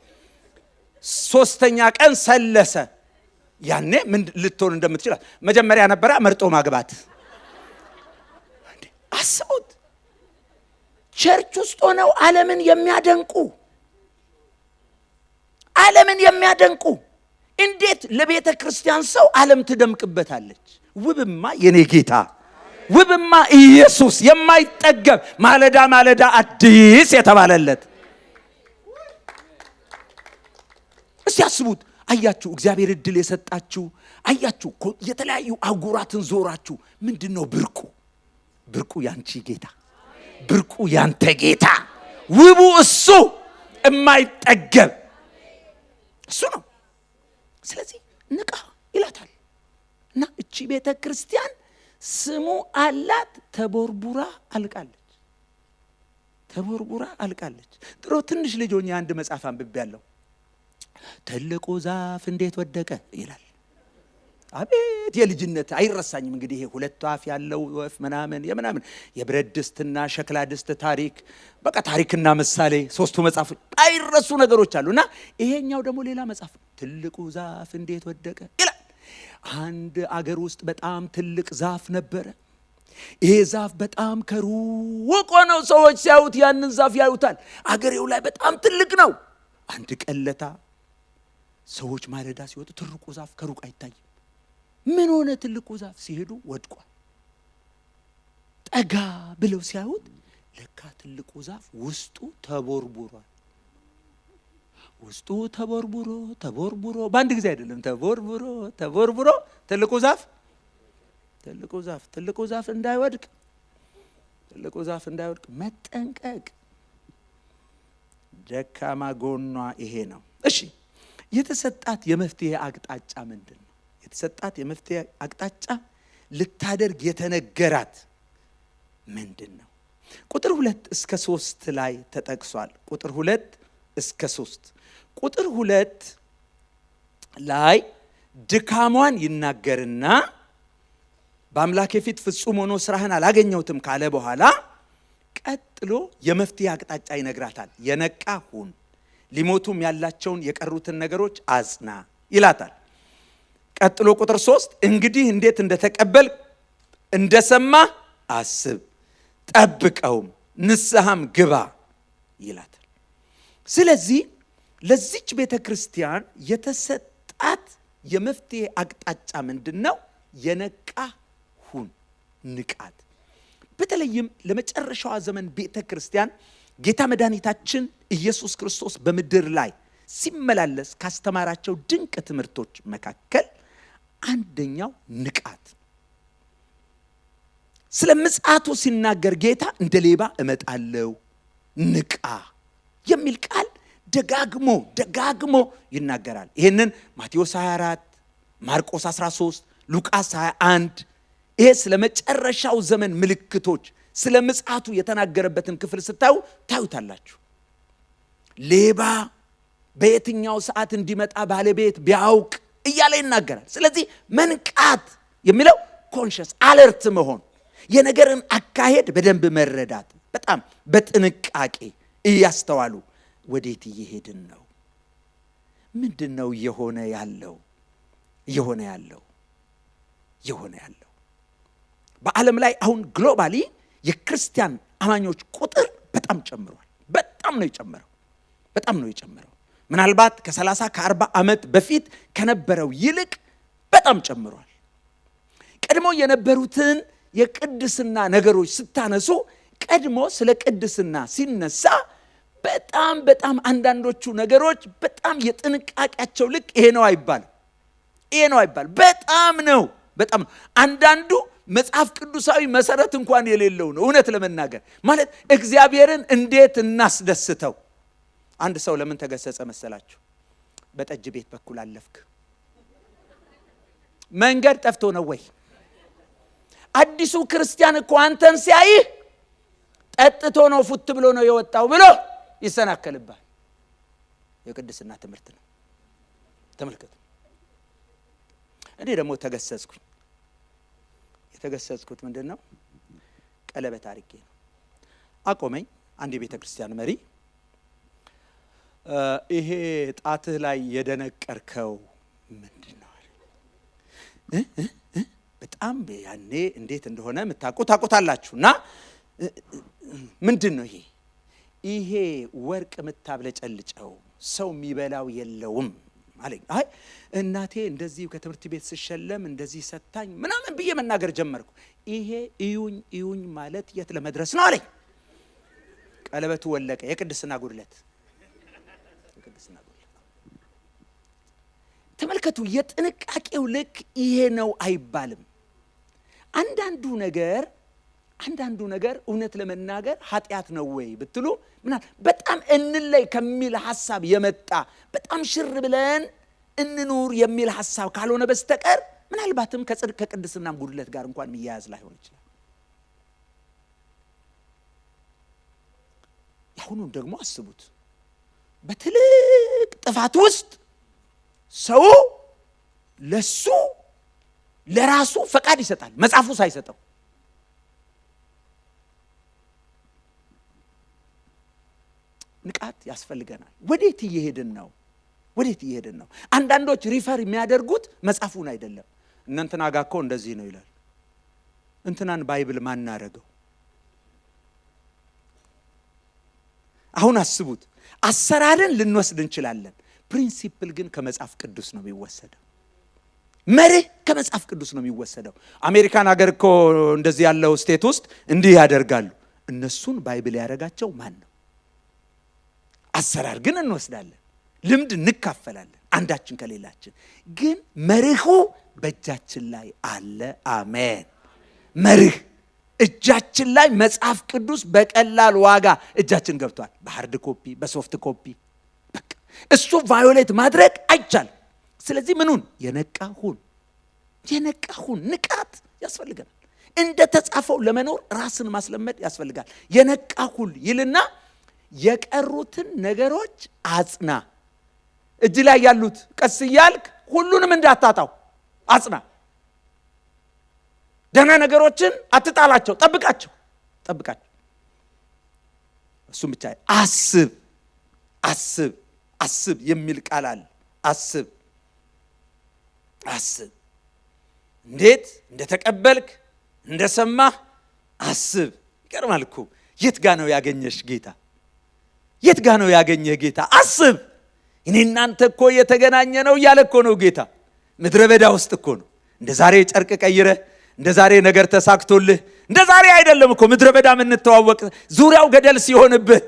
ሶስተኛ ቀን ሰለሰ። ያኔ ምን ልትሆን እንደምትችል መጀመሪያ ነበረ መርጦ ማግባት። አስቡት። ቸርች ውስጥ ሆነው ዓለምን የሚያደንቁ እንዴት ለቤተ ክርስቲያን ሰው ዓለም ትደምቅበታለች? ውብማ የኔ ጌታ፣ ውብማ ኢየሱስ የማይጠገብ ማለዳ ማለዳ አዲስ የተባለለት። እስቲ አስቡት። አያችሁ እግዚአብሔር እድል የሰጣችሁ። አያችሁ የተለያዩ አህጉራትን ዞራችሁ። ምንድነው ብርቁ ያንቺ ጌታ፣ ብርቁ ያንተ ጌታ፣ ውቡ እሱ፣ የማይጠገብ እሱ ነው። ስለዚህ ንቃ ይላታል። እና እቺ ቤተ ክርስቲያን ስሙ አላት፣ ተቦርቡራ አልቃለች። ጥሩ ትንሽ ልጅ ሆኜ አንድ መጽሐፍ አንብቤያለሁ። ትልቁ ዛፍ እንዴት ወደቀ ይላል። አቤት የልጅነት አይረሳኝም። እንግዲህ ይሄ ሁለት አፍ ያለው ወፍ ምናምን የብረት ድስትና ሸክላ ድስት ታሪክ፣ በቃ ታሪክና ምሳሌ ሶስቱ መጽሐፍ አይረሱ ነገሮች አሉና ይሄኛው ደግሞ ሌላ መጽሐፍ ነው። ትልቁ ዛፍ እንዴት ወደቀ ይላል። አንድ አገር ውስጥ በጣም ትልቅ ዛፍ ነበረ። ይሄ ዛፍ በጣም ከሩቅ ሆነው ሰዎች ሲያዩት ያንን ዛፍ ያዩታል። አገሬው ላይ በጣም ትልቅ ነው። አንድ ቀለታ ሰዎች ማለዳ ሲወጡ ትልቁ ዛፍ ከሩቅ አይታይም። ምን ሆነ? ትልቁ ዛፍ ሲሄዱ ወድቋል። ጠጋ ብለው ሲያዩት ለካ ትልቁ ዛፍ ውስጡ ተቦርቡሯል። ውስጡ ተቦርቡሮ በአንድ ጊዜ አይደለም፣ ተቦርቡሮ ትልቁ ዛፍ እንዳይወድቅ መጠንቀቅ። ደካማ ጎኗ ይሄ ነው። እሺ የተሰጣት የመፍትሄ አቅጣጫ ምንድን ነው? የተሰጣት የመፍትሄ አቅጣጫ ልታደርግ የተነገራት ምንድን ነው? ቁጥር 2 እስከ 3 ላይ ተጠቅሷል። ቁጥር 2 እስከ 3 ቁጥር 2 ላይ ድካሟን ይናገርና በአምላክ ፊት ፍጹም ሆኖ ስራህን አላገኘሁትም ካለ በኋላ ቀጥሎ የመፍትሄ አቅጣጫ ይነግራታል። የነቃ ሁን፣ ሊሞቱም ያላቸውን የቀሩትን ነገሮች አጽና ይላታል። ቀጥሎ ቁጥር 3 እንግዲህ እንዴት እንደተቀበል እንደሰማ አስብ፣ ጠብቀውም፣ ንስሐም ግባ ይላታል። ስለዚህ ለዚች ቤተ ክርስቲያን የተሰጣት የመፍትሄ አቅጣጫ ምንድን ነው? የነቃ ሁን፣ ንቃት። በተለይም ለመጨረሻዋ ዘመን ቤተ ክርስቲያን ጌታ መድኃኒታችን ኢየሱስ ክርስቶስ በምድር ላይ ሲመላለስ ካስተማራቸው ድንቅ ትምህርቶች መካከል አንደኛው ንቃት። ስለ ምጽአቱ ሲናገር ጌታ እንደ ሌባ እመጣለሁ፣ ንቃ የሚል ቃል ደጋግሞ ይናገራል። ይህንን ማቴዎስ 24፣ ማርቆስ 13፣ ሉቃስ 21 ይሄ ስለ መጨረሻው ዘመን ምልክቶች ስለ ምጽአቱ የተናገረበትን ክፍል ስታዩ ታዩታላችሁ። ሌባ በየትኛው ሰዓት እንዲመጣ ባለቤት ቢያውቅ እያለ ይናገራል። ስለዚህ መንቃት የሚለው ኮንሽስ አለርት መሆን፣ የነገርን አካሄድ በደንብ መረዳት፣ በጣም በጥንቃቄ እያስተዋሉ ወዴት እየሄድን ነው? ምንድን ነው እየሆነ ያለው? በዓለም ላይ አሁን ግሎባሊ የክርስቲያን አማኞች ቁጥር በጣም ጨምሯል። በጣም ነው የጨመረው። ምናልባት ከ30 ከ40 ዓመት በፊት ከነበረው ይልቅ በጣም ጨምሯል። ቀድሞ የነበሩትን የቅድስና ነገሮች ስታነሱ ቀድሞ ስለ ቅድስና ሲነሳ በጣም አንዳንዶቹ ነገሮች በጣም የጥንቃቄያቸው ልክ ይሄ ነው አይባል። በጣም ነው። አንዳንዱ መጽሐፍ ቅዱሳዊ መሰረት እንኳን የሌለው ነው። እውነት ለመናገር ማለት እግዚአብሔርን እንዴት እናስደስተው? አንድ ሰው ለምን ተገሰጸ መሰላችሁ? በጠጅ ቤት በኩል አለፍክ። መንገድ ጠፍቶ ነው ወይ? አዲሱ ክርስቲያን እኮ አንተን ሲያይህ ጠጥቶ ነው ፉት ብሎ ነው የወጣው ብሎ ይሰናከልባል። የቅድስና ትምህርት ነው። ተመልከቱ። እኔ ደግሞ ተገሰጽኩኝ። የተገሰጽኩት ምንድን ነው? ቀለበት አድርጌ ነው። አቆመኝ አንድ የቤተ ክርስቲያን መሪ። ይሄ ጣትህ ላይ የደነቀርከው ምንድን ነው? በጣም ያኔ እንዴት እንደሆነ ታውቁታላችሁ። እና ምንድን ነው ይሄ ወርቅ የምታብለጨልጨው ሰው የሚበላው የለውም አለኝ። አይ እናቴ እንደዚህ ከትምህርት ቤት ስሸለም እንደዚህ ሰታኝ ምናምን ብዬ መናገር ጀመርኩ። ይሄ እዩኝ ማለት የት ለመድረስ ነው አለኝ። ቀለበቱ ወለቀ። የቅድስና ጉድለት። ተመልከቱ። የጥንቃቄው ልክ ይሄ ነው አይባልም። አንዳንዱ ነገር እውነት ለመናገር ኃጢአት ነው ወይ ብትሉ በጣም እንለይ ከሚል ሐሳብ የመጣ በጣም ሽር ብለን እንኑር የሚል ሐሳብ ካልሆነ በስተቀር ምናልባትም ከጽድቅ ከቅድስናም ጉድለት ጋር እንኳን የሚያያዝ ላይሆን ይችላል። ያሁኑን ደግሞ አስቡት። በትልቅ ጥፋት ውስጥ ሰው ለራሱ ፈቃድ ይሰጣል፣ መጽሐፉ ሳይሰጠው። ንቃት ያስፈልገናል። ወዴት እየሄድን ነው? አንዳንዶች ሪፈር የሚያደርጉት መጽሐፉን አይደለም። እንትና ጋር እኮ እንደዚህ ነው ይላል። እንትናን ባይብል ማን አረገው? አሁን አስቡት። አሰራርን ልንወስድ እንችላለን። ፕሪንሲፕል ግን ከመጽሐፍ ቅዱስ ነው የሚወሰደው። መርህ ከመጽሐፍ ቅዱስ ነው የሚወሰደው። አሜሪካን ሀገር እኮ እንደዚህ ያለው ስቴት ውስጥ እንዲህ ያደርጋሉ። እነሱን ባይብል ያደረጋቸው ማን ነው? አሰራር ግን እንወስዳለን፣ ልምድ እንካፈላለን አንዳችን ከሌላችን። ግን መርሁ በእጃችን ላይ አለ። አሜን። መርህ እጃችን ላይ መጽሐፍ ቅዱስ በቀላል ዋጋ እጃችን ገብቷል። በሃርድ ኮፒ፣ በሶፍት ኮፒ። በቃ እሱ ቫዮሌት ማድረግ አይቻልም። ስለዚህ ምኑን የነቃሁን ንቃት ያስፈልገናል። እንደ ተጻፈው ለመኖር ራስን ማስለመድ ያስፈልጋል። የነቃሁን ይልና የቀሩትን ነገሮች አጽና። እጅ ላይ ያሉት ቀስ እያልክ ሁሉንም እንዳታጣው አጽና። ደህና ነገሮችን አትጣላቸው፣ ጠብቃቸው። እሱም ብቻ አስብ የሚል ቃል አለ። አስብ እንዴት እንደተቀበልክ እንደሰማህ አስብ። ይገርማል እኮ የት ጋ ነው ያገኘህ ጌታ? አስብ። እኔ እናንተ እኮ የተገናኘ ነው እያለ እኮ ነው ጌታ። ምድረ በዳ ውስጥ እኮ ነው። እንደ ዛሬ ጨርቅ ቀይረህ፣ እንደ ዛሬ ነገር ተሳክቶልህ፣ እንደ ዛሬ አይደለም እኮ ምድረ በዳ የምንተዋወቅ ዙሪያው ገደል ሲሆንብህ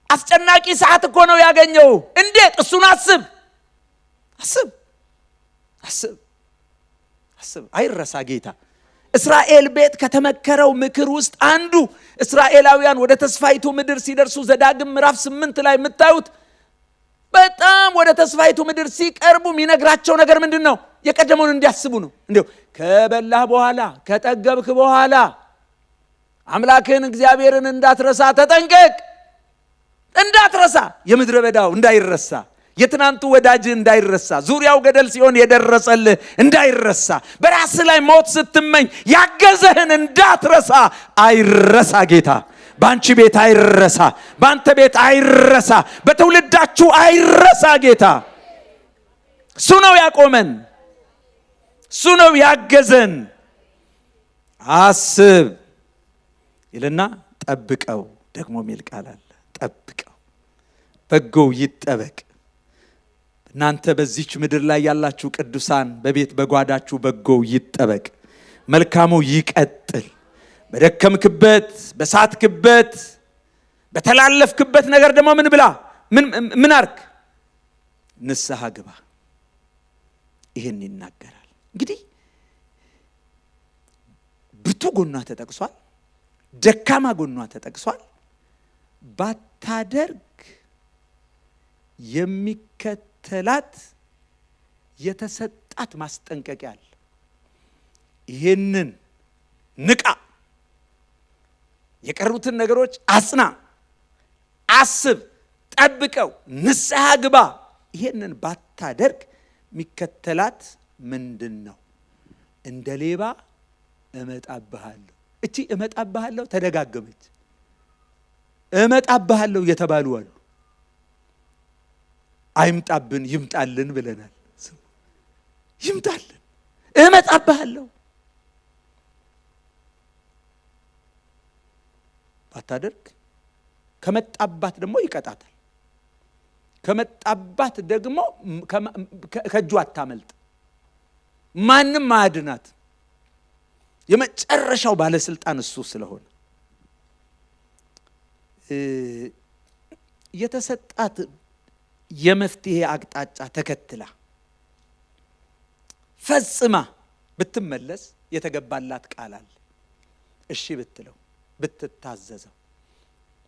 አስጨናቂ ሰዓት እኮ ነው ያገኘው። እንዴት? እሱን አስብ። አይረሳ ጌታ። እስራኤል ቤት ከተመከረው ምክር ውስጥ አንዱ እስራኤላውያን ወደ ተስፋይቱ ምድር ሲደርሱ ዘዳግም ምዕራፍ 8 ላይ የምታዩት በጣም ወደ ተስፋይቱ ምድር ሲቀርቡ የሚነግራቸው ነገር ምንድን ነው? የቀደመውን እንዲያስቡ ነው። እንዲሁ ከበላህ በኋላ ከጠገብክ በኋላ አምላክን እግዚአብሔርን እንዳትረሳ ተጠንቀቅ። እንዳትረሳ፣ የምድረ በዳው እንዳይረሳ፣ የትናንቱ ወዳጅ እንዳይረሳ፣ ዙሪያው ገደል ሲሆን የደረሰልህ እንዳይረሳ፣ በራስ ላይ ሞት ስትመኝ ያገዘህን እንዳትረሳ። አይረሳ ጌታ። በአንቺ ቤት አይረሳ፣ በአንተ ቤት አይረሳ፣ በትውልዳችሁ አይረሳ ጌታ። እሱ ነው ያቆመን፣ እሱ ነው ያገዘን። አስብ ይልና ጠብቀው ደግሞ የሚል ቃል አለ። ጠብቀው፣ በጎው ይጠበቅ። እናንተ በዚች ምድር ላይ ያላችሁ ቅዱሳን በቤት በጓዳችሁ በጎው ይጠበቅ፣ መልካሙ ይቀጥል። በደከምክበት፣ በሳትክበት፣ በተላለፍክበት ነገር ደግሞ ምን ብላ ምን አርግ? ንስሐ ግባ። ይህን ይናገራል። እንግዲህ ብርቱ ጎኗ ተጠቅሷል፣ ደካማ ጎኗ ተጠቅሷል። ባታደርግ የሚከተላት የተሰጣት ማስጠንቀቂያ አለ። ይህንን ንቃ፣ የቀሩትን ነገሮች አጽና፣ አስብ፣ ጠብቀው፣ ንስሐ ግባ። ይህንን ባታደርግ የሚከተላት ምንድን ነው? እንደ ሌባ እመጣብሃለሁ። እቺ እመጣብሃለሁ ተደጋገመች። እመጣብሃለሁ የተባሉ አሉ። አይምጣብን ይምጣልን ብለናል። ይምጣልን፣ እመጣብሃለሁ። ባታደርግ ከመጣባት ደግሞ ይቀጣታል። ከመጣባት ደግሞ ከእጁ አታመልጥ። ማንም ማያድናት። የመጨረሻው ባለስልጣን እሱ ስለሆነ የተሰጣት የመፍትሄ አቅጣጫ ተከትላ ፈጽማ ብትመለስ የተገባላት ቃል አለ። እሺ ብትለው፣ ብትታዘዘው፣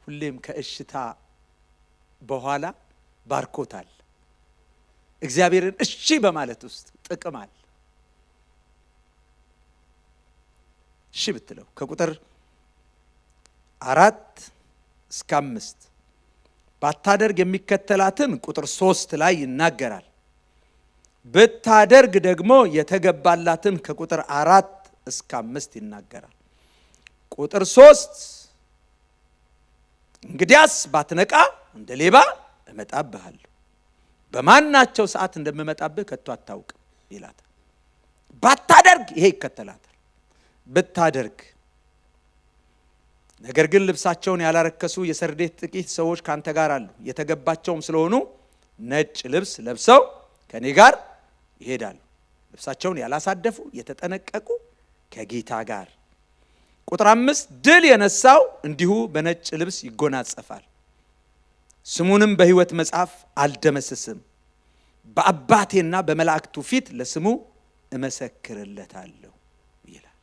ሁሌም ከእሽታ በኋላ ባርኮታል። እግዚአብሔርን እሺ በማለት ውስጥ ጥቅም አለ። እሺ ብትለው ከቁጥር 4 እስከ 5 ባታደርግ የሚከተላትን ቁጥር 3 ላይ ይናገራል። ብታደርግ ደግሞ የተገባላትን ከቁጥር 4 እስከ 5 ይናገራል። ቁጥር 3 እንግዲያስ ባትነቃ እንደ ሌባ እመጣብሃለሁ፣ በማናቸው ሰዓት እንደምመጣብህ ከቶ አታውቅም ይላታል። ባታደርግ ይሄ ይከተላታል። ብታደርግ ነገር ግን ልብሳቸውን ያላረከሱ የሰርዴት ጥቂት ሰዎች ካንተ ጋር አሉ፣ የተገባቸውም ስለሆኑ ነጭ ልብስ ለብሰው ከኔ ጋር ይሄዳሉ። ልብሳቸውን ያላሳደፉ የተጠነቀቁ ከጌታ ጋር። ቁጥር 5 ድል የነሳው እንዲሁ በነጭ ልብስ ይጎናጸፋል፣ ስሙንም በሕይወት መጽሐፍ አልደመስስም፣ በአባቴና በመላእክቱ ፊት ለስሙ እመሰክርለታለሁ ይላል።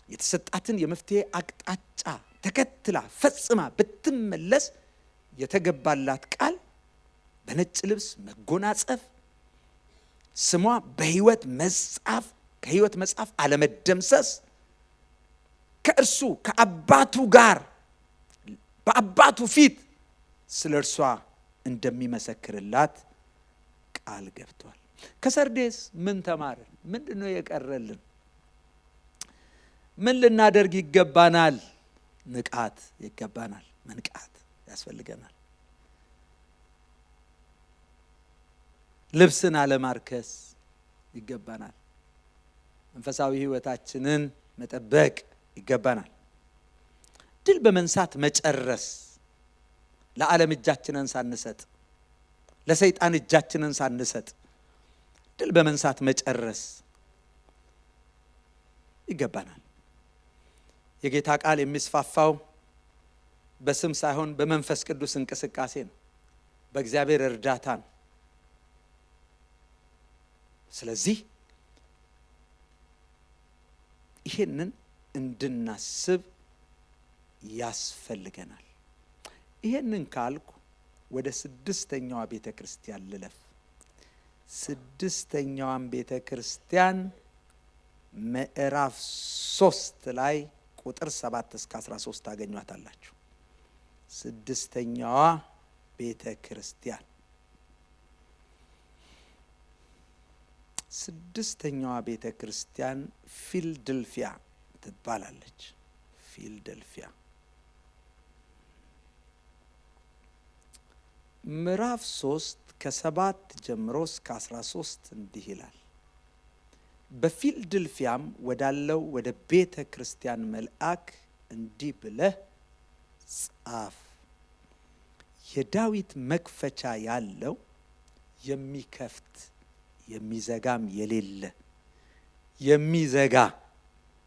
የተሰጣትን የመፍትሄ አቅጣጫ ተከትላ ፈጽማ ብትመለስ የተገባላት ቃል በነጭ ልብስ መጎናጸፍ፣ ስሟ በሕይወት መጽሐፍ ከሕይወት መጽሐፍ አለመደምሰስ፣ ከእርሱ ከአባቱ ጋር በአባቱ ፊት ስለ እርሷ እንደሚመሰክርላት ቃል ገብቷል። ከሰርዴስ ምን ተማርን? ምንድነው የቀረልን? ምን ልናደርግ ይገባናል? ንቃት ይገባናል። መንቃት ያስፈልገናል። ልብስን አለማርከስ ይገባናል። መንፈሳዊ ሕይወታችንን መጠበቅ ይገባናል። ድል በመንሳት መጨረስ፣ ለዓለም እጃችንን ሳንሰጥ፣ ለሰይጣን እጃችንን ሳንሰጥ ድል በመንሳት መጨረስ ይገባናል። የጌታ ቃል የሚስፋፋው በስም ሳይሆን በመንፈስ ቅዱስ እንቅስቃሴ ነው፣ በእግዚአብሔር እርዳታ ነው። ስለዚህ ይሄንን እንድናስብ ያስፈልገናል። ይሄንን ካልኩ ወደ ስድስተኛዋ ቤተ ክርስቲያን ልለፍ። ስድስተኛዋን ቤተ ክርስቲያን ምዕራፍ 3 ላይ ቁጥር 7 እስከ 13 ታገኟታላችሁ። ስድስተኛዋ ቤተ ክርስቲያን ስድስተኛዋ ቤተ ክርስቲያን ፊልደልፊያ ትባላለች። ፊልደልፊያ ምዕራፍ 3 ከ7 ጀምሮ እስከ 13 እንዲህ ይላል። በፊልደልፊያም ወዳለው ወደ ቤተ ክርስቲያን መልአክ እንዲህ ብለህ ጻፍ። የዳዊት መክፈቻ ያለው የሚከፍት የሚዘጋም የሌለ የሚዘጋ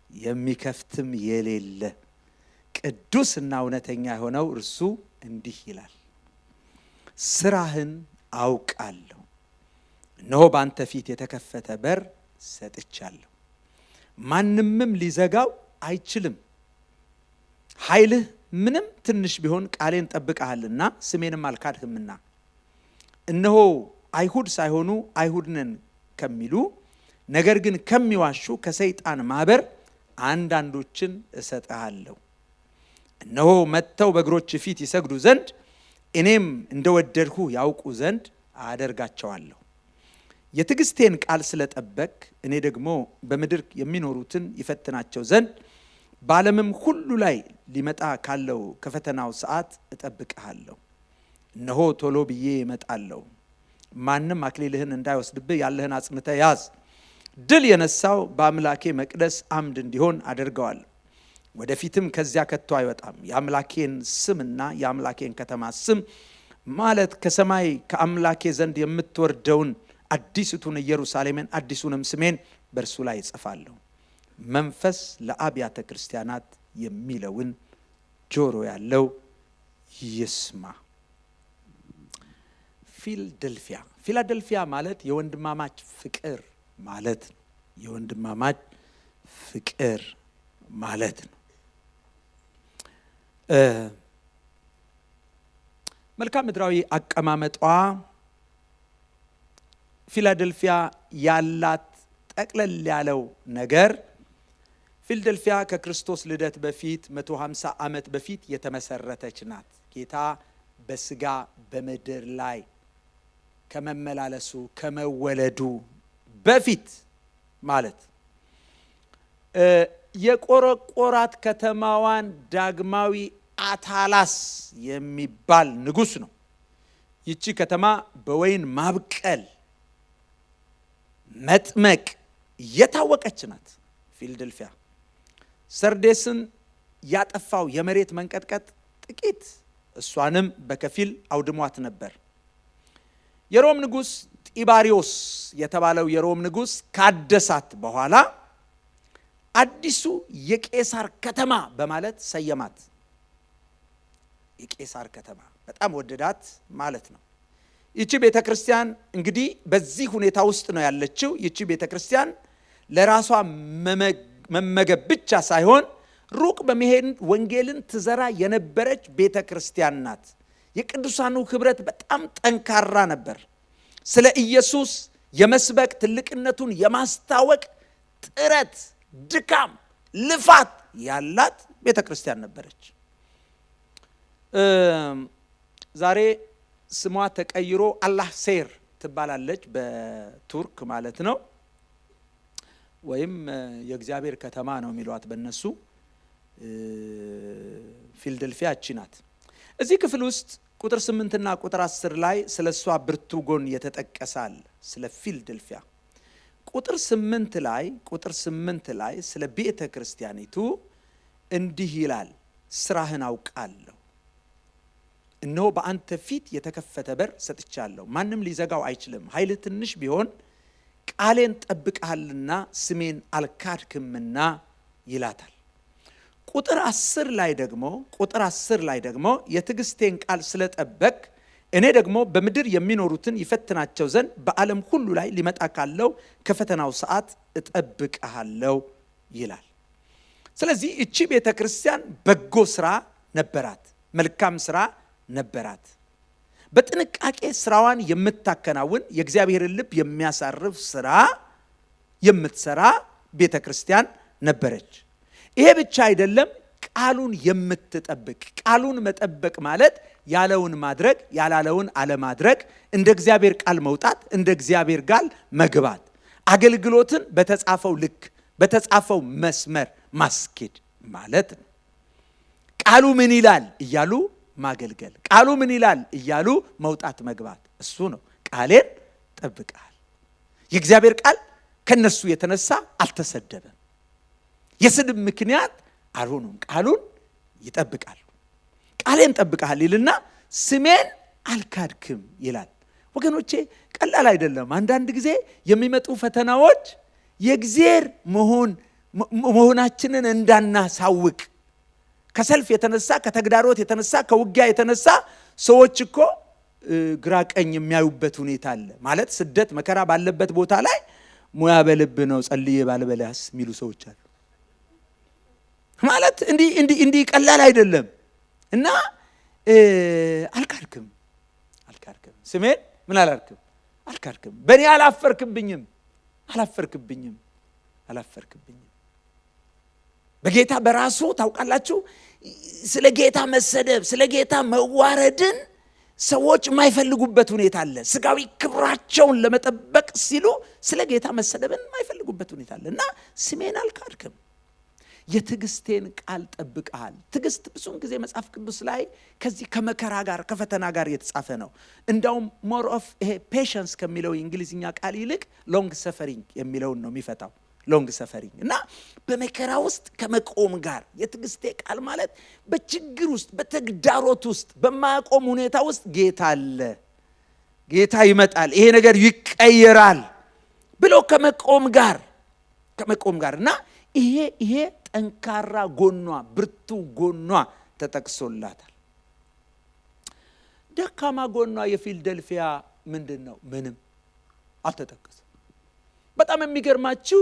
የሚከፍትም የሌለ ቅዱስና እውነተኛ የሆነው እርሱ እንዲህ ይላል፣ ስራህን አውቃለሁ። እነሆ በአንተ ፊት የተከፈተ በር ሰጥቻለሁ፣ ማንምም ሊዘጋው አይችልም። ኃይልህ ምንም ትንሽ ቢሆን ቃሌን ጠብቀሃልና ስሜንም አልካድህምና። እነሆ አይሁድ ሳይሆኑ አይሁድ ነን ከሚሉ ነገር ግን ከሚዋሹ ከሰይጣን ማህበር አንዳንዶችን እሰጥሃለሁ። እነሆ መጥተው በእግሮች ፊት ይሰግዱ ዘንድ እኔም እንደወደድሁ ያውቁ ዘንድ አደርጋቸዋለሁ። የትዕግስቴን ቃል ስለጠበቅ እኔ ደግሞ በምድር የሚኖሩትን ይፈትናቸው ዘንድ በዓለምም ሁሉ ላይ ሊመጣ ካለው ከፈተናው ሰዓት እጠብቅሃለሁ። እነሆ ቶሎ ብዬ እመጣለሁ። ማንም አክሊልህን እንዳይወስድብህ ያለህን አጽንተህ ያዝ። ድል የነሳው በአምላኬ መቅደስ አምድ እንዲሆን አደርገዋለሁ። ወደፊትም ከዚያ ከቶ አይወጣም። የአምላኬን ስምና የአምላኬን ከተማ ስም ማለት ከሰማይ ከአምላኬ ዘንድ የምትወርደውን አዲስቱን ኢየሩሳሌምን አዲሱንም ስሜን በእርሱ ላይ እጽፋለሁ። መንፈስ ለአብያተ ክርስቲያናት የሚለውን ጆሮ ያለው ይስማ። ፊላደልፊያ ማለት የወንድማማች ፍቅር ማለት ነው። የወንድማማች ፍቅር ማለት ነው። መልክዓ ምድራዊ አቀማመጧ ፊላደልፊያ ያላት ጠቅለል ያለው ነገር ፊላደልፊያ ከክርስቶስ ልደት በፊት 150 ዓመት በፊት የተመሰረተች ናት። ጌታ በስጋ በምድር ላይ ከመመላለሱ ከመወለዱ በፊት ማለት የቆረቆራት ከተማዋን ዳግማዊ አታላስ የሚባል ንጉስ ነው። ይቺ ከተማ በወይን ማብቀል መጥመቅ የታወቀች ናት። ፊላደልፊያ ሰርዴስን ያጠፋው የመሬት መንቀጥቀጥ ጥቂት እሷንም በከፊል አውድሟት ነበር። የሮም ንጉስ ጢባሪዮስ የተባለው የሮም ንጉስ ካደሳት በኋላ አዲሱ የቄሳር ከተማ በማለት ሰየማት። የቄሳር ከተማ በጣም ወደዳት ማለት ነው። ይቺ ቤተክርስቲያን እንግዲህ በዚህ ሁኔታ ውስጥ ነው ያለችው። ይቺ ቤተክርስቲያን ለራሷ መመገብ ብቻ ሳይሆን ሩቅ በመሄድ ወንጌልን ትዘራ የነበረች ቤተክርስቲያን ናት። የቅዱሳኑ ህብረት በጣም ጠንካራ ነበር። ስለ ኢየሱስ የመስበክ ትልቅነቱን የማስታወቅ ጥረት፣ ድካም፣ ልፋት ያላት ቤተክርስቲያን ነበረች። ዛሬ ስሟ ተቀይሮ አላህ ሴር ትባላለች፣ በቱርክ ማለት ነው። ወይም የእግዚአብሔር ከተማ ነው የሚሏት በእነሱ። ፊልደልፊያ እቺ ናት። እዚህ ክፍል ውስጥ ቁጥር 8 እና ቁጥር 10 ላይ ስለ እሷ ብርቱ ጎን የተጠቀሳል። ስለ ፊልደልፊያ ቁጥር 8 ላይ ስለ ቤተ ክርስቲያኒቱ እንዲህ ይላል፣ ስራህን አውቃለሁ፣ እነሆ በአንተ ፊት የተከፈተ በር ሰጥቻለሁ፣ ማንም ሊዘጋው አይችልም። ኃይል ትንሽ ቢሆን ቃሌን ጠብቀሃልና ስሜን አልካድክምና ይላታል። ቁጥር 10 ላይ ደግሞ የትዕግስቴን ቃል ስለጠበቅ እኔ ደግሞ በምድር የሚኖሩትን ይፈትናቸው ዘንድ በዓለም ሁሉ ላይ ሊመጣ ካለው ከፈተናው ሰዓት እጠብቅሃለሁ ይላል። ስለዚህ እቺ ቤተ ክርስቲያን በጎ ስራ ነበራት፣ መልካም ስራ ነበራት። በጥንቃቄ ስራዋን የምታከናውን የእግዚአብሔርን ልብ የሚያሳርፍ ስራ የምትሰራ ቤተ ክርስቲያን ነበረች። ይሄ ብቻ አይደለም፣ ቃሉን የምትጠብቅ። ቃሉን መጠበቅ ማለት ያለውን ማድረግ ያላለውን አለማድረግ፣ እንደ እግዚአብሔር ቃል መውጣት፣ እንደ እግዚአብሔር ቃል መግባት፣ አገልግሎትን በተጻፈው ልክ በተጻፈው መስመር ማስኬድ ማለት ነው። ቃሉ ምን ይላል እያሉ ማገልገል፣ ቃሉ ምን ይላል እያሉ መውጣት መግባት፣ እሱ ነው ቃሌን ጠብቀሃል። የእግዚአብሔር ቃል ከነሱ የተነሳ አልተሰደበም። የስድብ ምክንያት አልሆኑም። ቃሉን ይጠብቃሉ። ቃሌን ጠብቀሃል ይልና ስሜን አልካድክም ይላል። ወገኖቼ ቀላል አይደለም። አንዳንድ ጊዜ የሚመጡ ፈተናዎች የእግዚአብሔር መሆናችንን እንዳናሳውቅ፣ ከሰልፍ የተነሳ ከተግዳሮት የተነሳ ከውጊያ የተነሳ ሰዎች እኮ ግራ ቀኝ የሚያዩበት ሁኔታ አለ። ማለት ስደት መከራ ባለበት ቦታ ላይ ሙያ በልብ ነው ጸልዬ ባልበላስ የሚሉ ሰዎች አሉ። ማለት እንዲህ ቀላል አይደለም። እና አልካድክም ስሜን ምን አላልክም አልካድክም፣ በእኔ አላፈርክብኝም። በጌታ በራሱ ታውቃላችሁ፣ ስለ ጌታ መሰደብ፣ ስለ ጌታ መዋረድን ሰዎች የማይፈልጉበት ሁኔታ አለ። ስጋዊ ክብራቸውን ለመጠበቅ ሲሉ ስለ ጌታ መሰደብን የማይፈልጉበት ሁኔታ አለ። እና ስሜን አልካድክም፣ የትዕግስቴን ቃል ጠብቀሃል። ትዕግስት ብዙውን ጊዜ መጽሐፍ ቅዱስ ላይ ከዚህ ከመከራ ጋር ከፈተና ጋር የተጻፈ ነው። እንዳውም ሞር ኦፍ ይሄ ፔሸንስ ከሚለው የእንግሊዝኛ ቃል ይልቅ ሎንግ ሰፈሪንግ የሚለውን ነው የሚፈታው። ሎንግ ሰፈሪንግ እና በመከራ ውስጥ ከመቆም ጋር የትዕግስቴ ቃል ማለት በችግር ውስጥ በተግዳሮት ውስጥ በማያቆም ሁኔታ ውስጥ ጌታ አለ፣ ጌታ ይመጣል፣ ይሄ ነገር ይቀየራል ብሎ ከመቆም ጋር እና ይሄ ጠንካራ ጎኗ ብርቱ ጎኗ ተጠቅሶላታል። ደካማ ጎኗ የፊልደልፊያ ምንድን ነው? ምንም አልተጠቀሰም። በጣም የሚገርማችሁ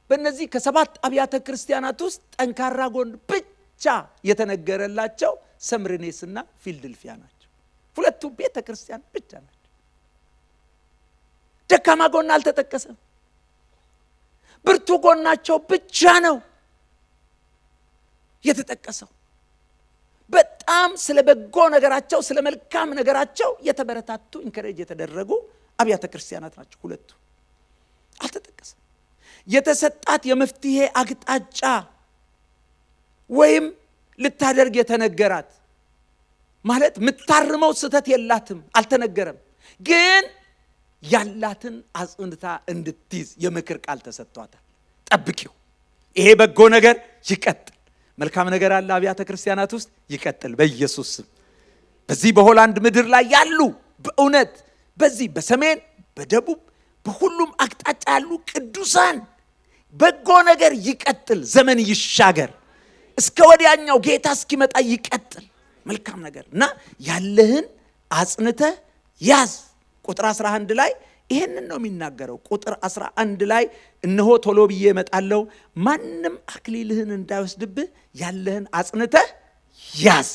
በእነዚህ ከ7 አብያተ ክርስቲያናት ውስጥ ጠንካራ ጎን ብቻ የተነገረላቸው ሰምርኔስና ፊልደልፊያ ናቸው። ሁለቱ ቤተ ክርስቲያን ብቻ ናቸው። ደካማ ጎን አልተጠቀሰም። ብርቱ ጎናቸው ብቻ ነው የተጠቀሰው። በጣም ስለ በጎ ነገራቸው ስለ መልካም ነገራቸው የተበረታቱ ኢንከሬጅ የተደረጉ አብያተ ክርስቲያናት ናቸው። ሁለቱ አልተጠቀሰም። የተሰጣት የመፍትሄ አቅጣጫ ወይም ልታደርግ የተነገራት ማለት ምታርመው ስህተት የላትም፣ አልተነገረም። ግን ያላትን አጽንታ እንድትይዝ የምክር ቃል ተሰጥቷታል። ጠብቂው፣ ይሄ በጎ ነገር ይቀጥል። መልካም ነገር አለ አብያተ ክርስቲያናት ውስጥ ይቀጥል በኢየሱስ ስም። በዚህ በሆላንድ ምድር ላይ ያሉ በእውነት በዚህ በሰሜን በደቡብ በሁሉም አቅጣጫ ያሉ ቅዱሳን በጎ ነገር ይቀጥል፣ ዘመን ይሻገር፣ እስከ ወዲያኛው ጌታ እስኪመጣ ይቀጥል መልካም ነገር እና ያለህን አጽንተህ ያዝ። ቁጥር 11 ላይ ይሄንን ነው የሚናገረው። ቁጥር 11 ላይ እነሆ ቶሎ ብዬ እመጣለሁ፣ ማንም አክሊልህን እንዳይወስድብህ ያለህን አጽንተህ ያዝ።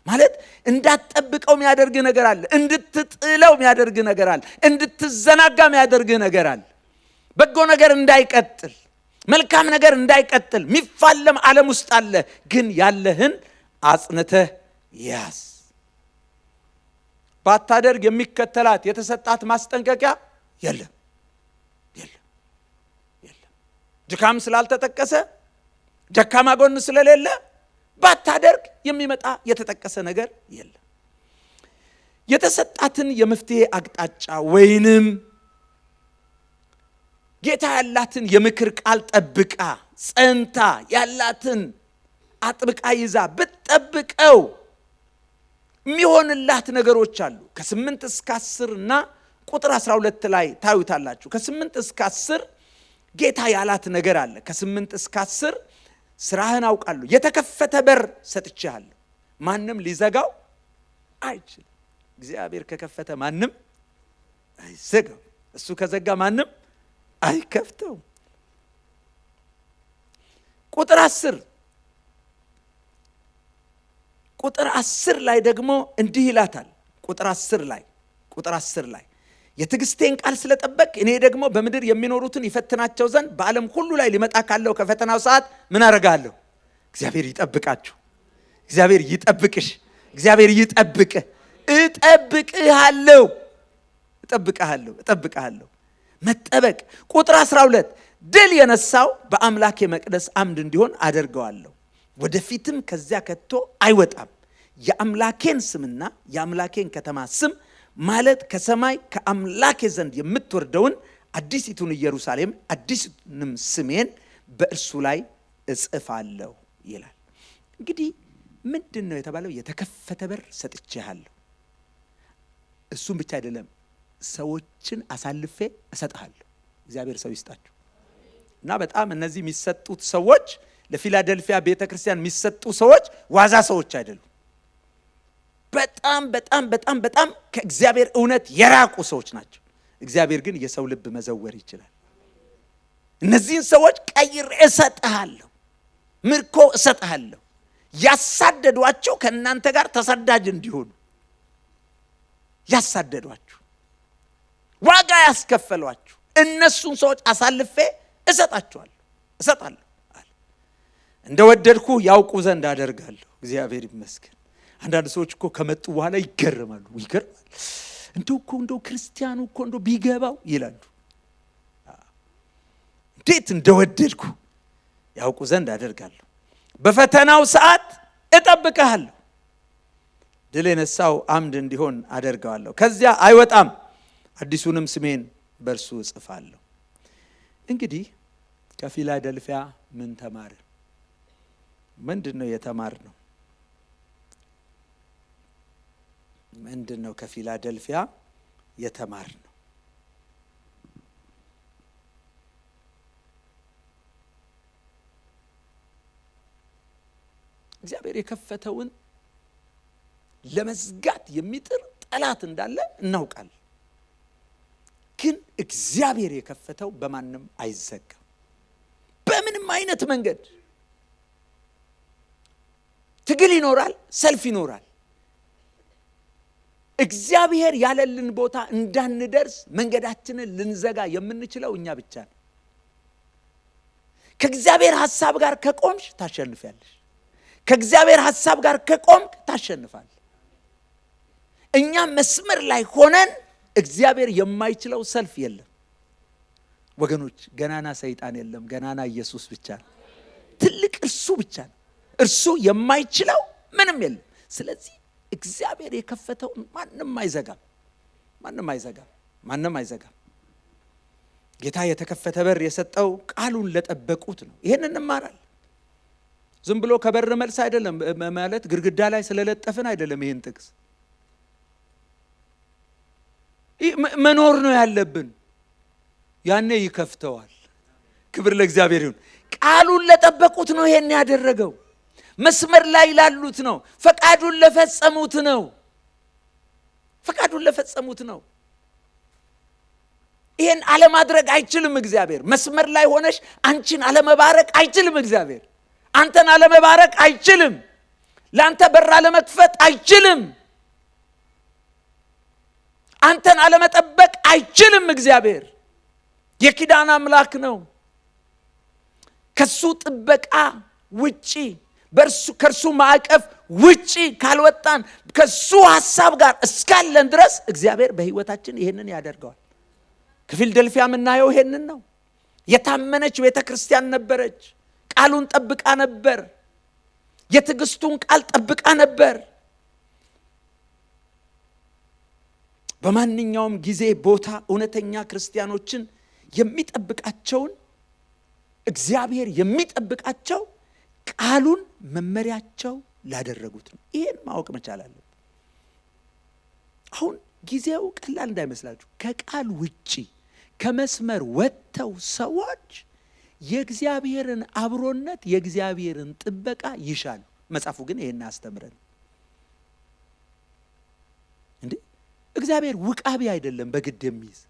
ማለት እንዳትጠብቀው የሚያደርግ ነገር አለ። እንድትጥለው የሚያደርግ ነገር አለ። እንድትዘናጋ የሚያደርግ ነገር አለ። በጎ ነገር እንዳይቀጥል፣ መልካም ነገር እንዳይቀጥል የሚፋለም ዓለም ውስጥ አለ። ግን ያለህን አጽንተህ ያዝ። ባታደርግ የሚከተላት የተሰጣት ማስጠንቀቂያ የለም። ድካም ስላልተጠቀሰ፣ ደካማ ጎን ስለሌለ ባታደርግ የሚመጣ የተጠቀሰ ነገር የለም። የተሰጣትን የመፍትሄ አቅጣጫ ወይንም ጌታ ያላትን የምክር ቃል ጠብቃ ጸንታ ያላትን አጥብቃ ይዛ ብትጠብቀው የሚሆንላት ነገሮች አሉ። ከ8 እስከ 10 እና ቁጥር 12 ላይ ታዩታላችሁ። ከ8 እስከ 10 ጌታ ያላት ነገር አለ። ከ8 እስከ 10 ስራህን አውቃለሁ፣ የተከፈተ በር ሰጥቼሃለሁ፣ ማንም ሊዘጋው አይችልም። እግዚአብሔር ከከፈተ ማንም አይዘጋው፣ እሱ ከዘጋ ማንም አይከፍተው። ቁጥር 10 ላይ ደግሞ እንዲህ ይላታል። ቁጥር 10 ላይ የትዕግስቴን ቃል ስለጠበቅ እኔ ደግሞ በምድር የሚኖሩትን ይፈትናቸው ዘንድ በዓለም ሁሉ ላይ ሊመጣ ካለው ከፈተናው ሰዓት ምን አደርጋለሁ? እግዚአብሔር ይጠብቃችሁ፣ እግዚአብሔር ይጠብቅሽ፣ እግዚአብሔር ይጠብቅህ። እጠብቅሃለሁ። መጠበቅ። ቁጥር 12 ድል የነሳው በአምላኬ መቅደስ አምድ እንዲሆን አደርገዋለሁ፣ ወደፊትም ከዚያ ከቶ አይወጣም። የአምላኬን ስምና የአምላኬን ከተማ ስም ማለት ከሰማይ ከአምላኬ ዘንድ የምትወርደውን አዲሲቱን ኢየሩሳሌም አዲሲቱንም ስሜን በእርሱ ላይ እጽፋለሁ ይላል። እንግዲህ ምንድን ነው የተባለው? የተከፈተ በር ሰጥቼሃለሁ። እሱም ብቻ አይደለም፣ ሰዎችን አሳልፌ እሰጥሃለሁ። እግዚአብሔር ሰው ይስጣችሁ። እና በጣም እነዚህ የሚሰጡት ሰዎች ለፊላደልፊያ ቤተክርስቲያን የሚሰጡ ሰዎች ዋዛ ሰዎች አይደሉም። በጣም ከእግዚአብሔር እውነት የራቁ ሰዎች ናቸው። እግዚአብሔር ግን የሰው ልብ መዘወር ይችላል። እነዚህን ሰዎች ቀይሬ እሰጥሃለሁ፣ ምርኮ እሰጥሃለሁ። ያሳደዷቸው ከእናንተ ጋር ተሰዳጅ እንዲሆኑ ያሳደዷችሁ፣ ዋጋ ያስከፈሏችሁ እነሱን ሰዎች አሳልፌ እሰጣለሁ አለ። እንደወደድኩ ያውቁ ዘንድ አደርጋለሁ። እግዚአብሔር ይመስገን። አንዳንድ ሰዎች እኮ ከመጡ በኋላ ይገርማል። እንደው ክርስቲያኑ እኮ ቢገባው ይላሉ። እንዴት እንደወደድኩ ያውቁ ዘንድ አደርጋለሁ። በፈተናው ሰዓት እጠብቅሃለሁ፣ ድል የነሳው አምድ እንዲሆን አደርገዋለሁ። ከዚያ አይወጣም፣ አዲሱንም ስሜን በእርሱ እጽፋለሁ። እንግዲህ ከፊላደልፊያ ምን ተማርን? ምንድን ነው የተማርነው? ምንድን ነው ከፊላደልፊያ የተማርነው? እግዚአብሔር የከፈተውን ለመዝጋት የሚጥር ጠላት እንዳለ እናውቃለን። ግን እግዚአብሔር የከፈተው በማንም አይዘጋም። በምንም አይነት መንገድ ትግል ይኖራል፣ ሰልፍ ይኖራል። እግዚአብሔር ያለልን ቦታ እንዳንደርስ መንገዳችንን ልንዘጋ የምንችለው እኛ ብቻ ነው። ከእግዚአብሔር ሐሳብ ጋር ከቆምሽ ታሸንፊያለሽ። ከእግዚአብሔር ሐሳብ ጋር ከቆምክ ታሸንፋለህ። እኛ መስመር ላይ ሆነን እግዚአብሔር የማይችለው ሰልፍ የለም ወገኖች። ገናና ሰይጣን የለም፣ ገናና ኢየሱስ ብቻ ነው። ትልቅ እርሱ ብቻ ነው። እርሱ የማይችለው ምንም የለም። ስለዚህ እግዚአብሔር የከፈተውን ማንም አይዘጋም። ጌታ የተከፈተ በር የሰጠው ቃሉን ለጠበቁት ነው። ይሄን እንማራለን። ዝም ብሎ ከበር መልስ አይደለም ማለት ግድግዳ ላይ ስለለጠፍን አይደለም። ይሄን ጥቅስ መኖር ነው ያለብን። ያኔ ይከፍተዋል። ክብር ለእግዚአብሔር ይሁን። ቃሉን ለጠበቁት ነው ይሄን ያደረገው። መስመር ላይ ላሉት ነው። ፈቃዱን ለፈጸሙት ነው። ይሄን አለማድረግ አይችልም እግዚአብሔር። መስመር ላይ ሆነሽ አንቺን አለመባረክ አይችልም እግዚአብሔር። አንተን አለመባረክ አይችልም። ላንተ በር ለመክፈት አይችልም። አንተን አለመጠበቅ አይችልም። እግዚአብሔር የኪዳን አምላክ ነው። ከሱ ጥበቃ ውጪ ከርሱ ማዕቀፍ ውጪ ካልወጣን ከሱ ሐሳብ ጋር እስካለን ድረስ እግዚአብሔር በህይወታችን ይሄንን ያደርገዋል። ከፊልደልፊያ የምናየው ይሄንን ነው። የታመነች ቤተክርስቲያን ነበረች። ቃሉን ጠብቃ ነበር። የትዕግስቱን ቃል ጠብቃ ነበር። በማንኛውም ጊዜ ቦታ እውነተኛ ክርስቲያኖችን የሚጠብቃቸውን እግዚአብሔር የሚጠብቃቸው ቃሉን መመሪያቸው ላደረጉት ነው። ይሄን ማወቅ መቻል አለብን። አሁን ጊዜው ቀላል እንዳይመስላችሁ። ከቃል ውጪ ከመስመር ወጥተው ሰዎች የእግዚአብሔርን አብሮነት የእግዚአብሔርን ጥበቃ ይሻሉ። መጽሐፉ ግን ይሄን አስተምረን እንዴ እግዚአብሔር ውቃቢ አይደለም በግድ የሚይዝ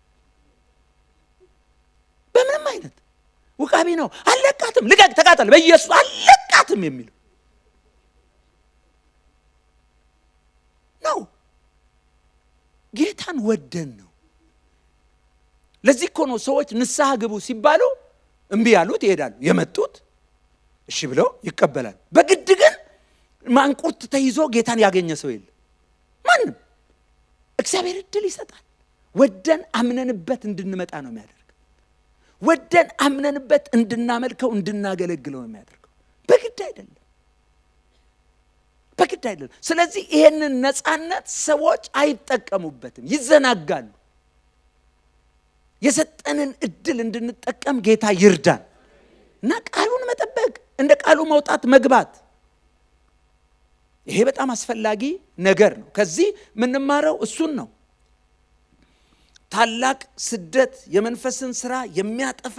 በምንም አይነት ውቃቢ ነው። አለቃትም ልቀቅ ተቃጠል በኢየሱስ አለቃትም የሚለው ነው። ጌታን ወደን ነው። ለዚህ እኮ ነው ሰዎች ንስሐ ግቡ ሲባሉ እምቢ ያሉት ይሄዳሉ፣ የመጡት እሺ ብለው ይቀበላሉ። በግድ ግን ማንቁርት ተይዞ ጌታን ያገኘ ሰው የለም ማንም። እግዚአብሔር እድል ይሰጣል። ወደን አምነንበት እንድንመጣ ነው የሚያደርገው። ወደን አምነንበት እንድናመልከው እንድናገለግለው ነው የሚያደርገው። በግድ አይደለም፣ በግድ አይደለም። ስለዚህ ይሄንን ነፃነት ሰዎች አይጠቀሙበትም፣ ይዘናጋሉ። የሰጠንን እድል እንድንጠቀም ጌታ ይርዳን እና ቃሉን መጠበቅ፣ እንደ ቃሉ መውጣት መግባት፣ ይሄ በጣም አስፈላጊ ነገር ነው። ከዚህ የምንማረው እሱን ነው። ታላቅ ስደት የመንፈስን ስራ የሚያጠፋ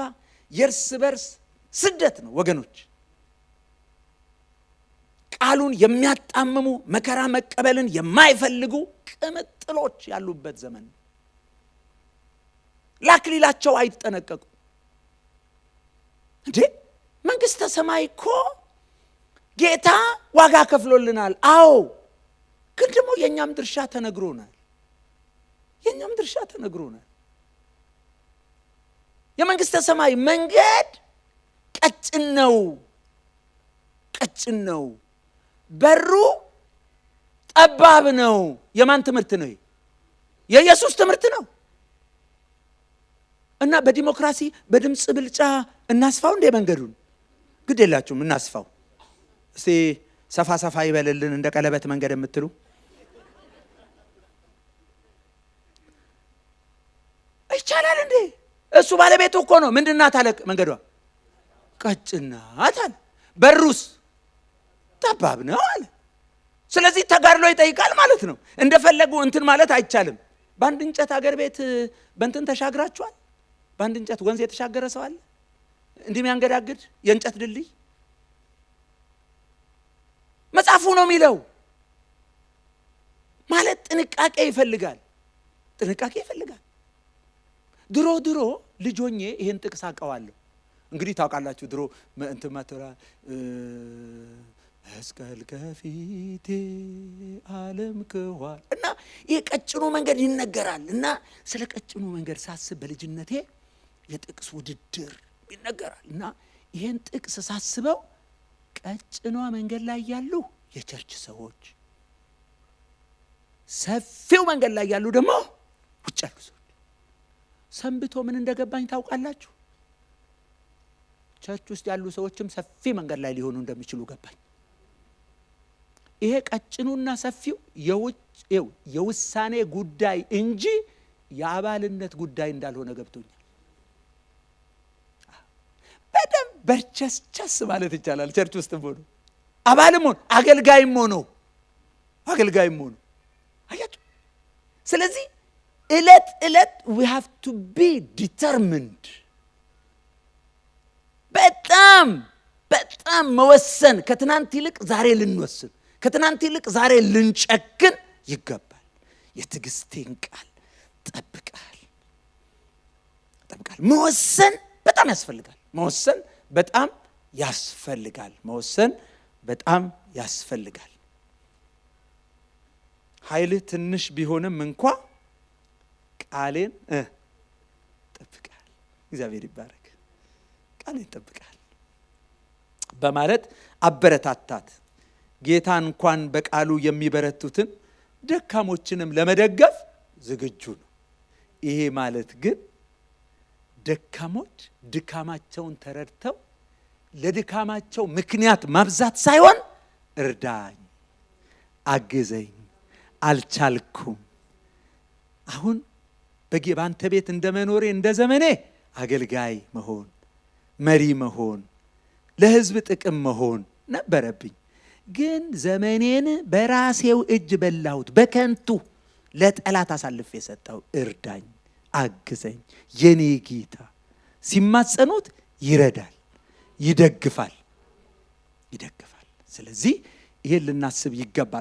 የእርስ በርስ ስደት ነው ወገኖች። ቃሉን የሚያጣምሙ መከራ መቀበልን የማይፈልጉ ቅምጥሎች ያሉበት ዘመን ነው። ላክሊላቸው አይጠነቀቁ እንዴ መንግስተ ሰማይ እኮ ጌታ ዋጋ ከፍሎልናል። አዎ፣ ግን ደግሞ የኛም ድርሻ ተነግሮናል። የመንግስተ ሰማይ መንገድ ቀጭን ነው። በሩ ጠባብ ነው። የማን ትምህርት ነው? የኢየሱስ ትምህርት ነው። እና በዲሞክራሲ በድምፅ ብልጫ እናስፋው እንደ መንገዱን ግድ የላችሁም እናስፋው። እስቲ ሰፋ ሰፋ ይበልልን እንደ ቀለበት መንገድ የምትሉ ይቻላል እንዴ? እሱ ባለቤቱ እኮ ነው። ምንድናት አለ መንገዷ? ቀጭናት አለ። በሩስ ጠባብ ነው አለ። ስለዚህ ተጋድሎ ይጠይቃል ማለት ነው። እንደፈለጉ እንትን ማለት አይቻልም። በአንድ እንጨት አገር ቤት በእንትን ተሻግራችኋል? በአንድ እንጨት ወንዝ የተሻገረ ሰው አለ? እንዲህ የሚያንገዳግድ የእንጨት ድልድይ መጽሐፉ ነው የሚለው። ማለት ጥንቃቄ ይፈልጋል። ድሮ ልጅ ሆኜ ይሄን ጥቅስ አውቀዋለሁ። እንግዲህ ታውቃላችሁ ድሮ እንትን ማተራ መስቀል ከፊቴ ዓለም ከኋላ እና ይሄ ቀጭኑ መንገድ ይነገራል። እና ስለ ቀጭኑ መንገድ ሳስብ በልጅነቴ የጥቅስ ውድድር ይነገራል። እና ይሄን ጥቅስ ሳስበው ቀጭኗ መንገድ ላይ ያሉ የቸርች ሰዎች፣ ሰፊው መንገድ ላይ ያሉ ደግሞ ውጭ ያሉ ሰዎች። ሰንብቶ ምን እንደገባኝ ታውቃላችሁ? ቸርች ውስጥ ያሉ ሰዎችም ሰፊ መንገድ ላይ ሊሆኑ እንደሚችሉ ገባኝ። ይሄ ቀጭኑና ሰፊው የውሳኔ ጉዳይ እንጂ የአባልነት ጉዳይ እንዳልሆነ ገብቶኛል። በደም በርቸስቸስ ማለት ይቻላል። ቸርች ውስጥ ሆኖ አባልም ሆኖ አገልጋይም ሆኖ አያችሁ። ስለዚህ እለት we have to be determined። በጣም መወሰን፣ ከትናንት ይልቅ ዛሬ ልንወስን፣ ከትናንት ይልቅ ዛሬ ልንጨክን ይገባል። የትዕግስቴን ቃል ጠብቃል። መወሰን በጣም ያስፈልጋል። ኃይልህ ትንሽ ቢሆንም እንኳ ቃሌን ጠብቃል። እግዚአብሔር ይባረክ። ቃሌን ጠብቃል በማለት አበረታታት። ጌታ እንኳን በቃሉ የሚበረቱትን ደካሞችንም ለመደገፍ ዝግጁ ነው። ይሄ ማለት ግን ደካሞች ድካማቸውን ተረድተው ለድካማቸው ምክንያት ማብዛት ሳይሆን እርዳኝ፣ አግዘኝ፣ አልቻልኩም፣ አሁን በአንተ ቤት እንደመኖሬ እንደ ዘመኔ አገልጋይ መሆን፣ መሪ መሆን፣ ለሕዝብ ጥቅም መሆን ነበረብኝ። ግን ዘመኔን በራሴው እጅ በላሁት፣ በከንቱ ለጠላት አሳልፌ የሰጠው፣ እርዳኝ፣ አግዘኝ የኔ ጌታ። ሲማጸኑት ይረዳል፣ ይደግፋል። ስለዚህ ይሄን ልናስብ ይገባል።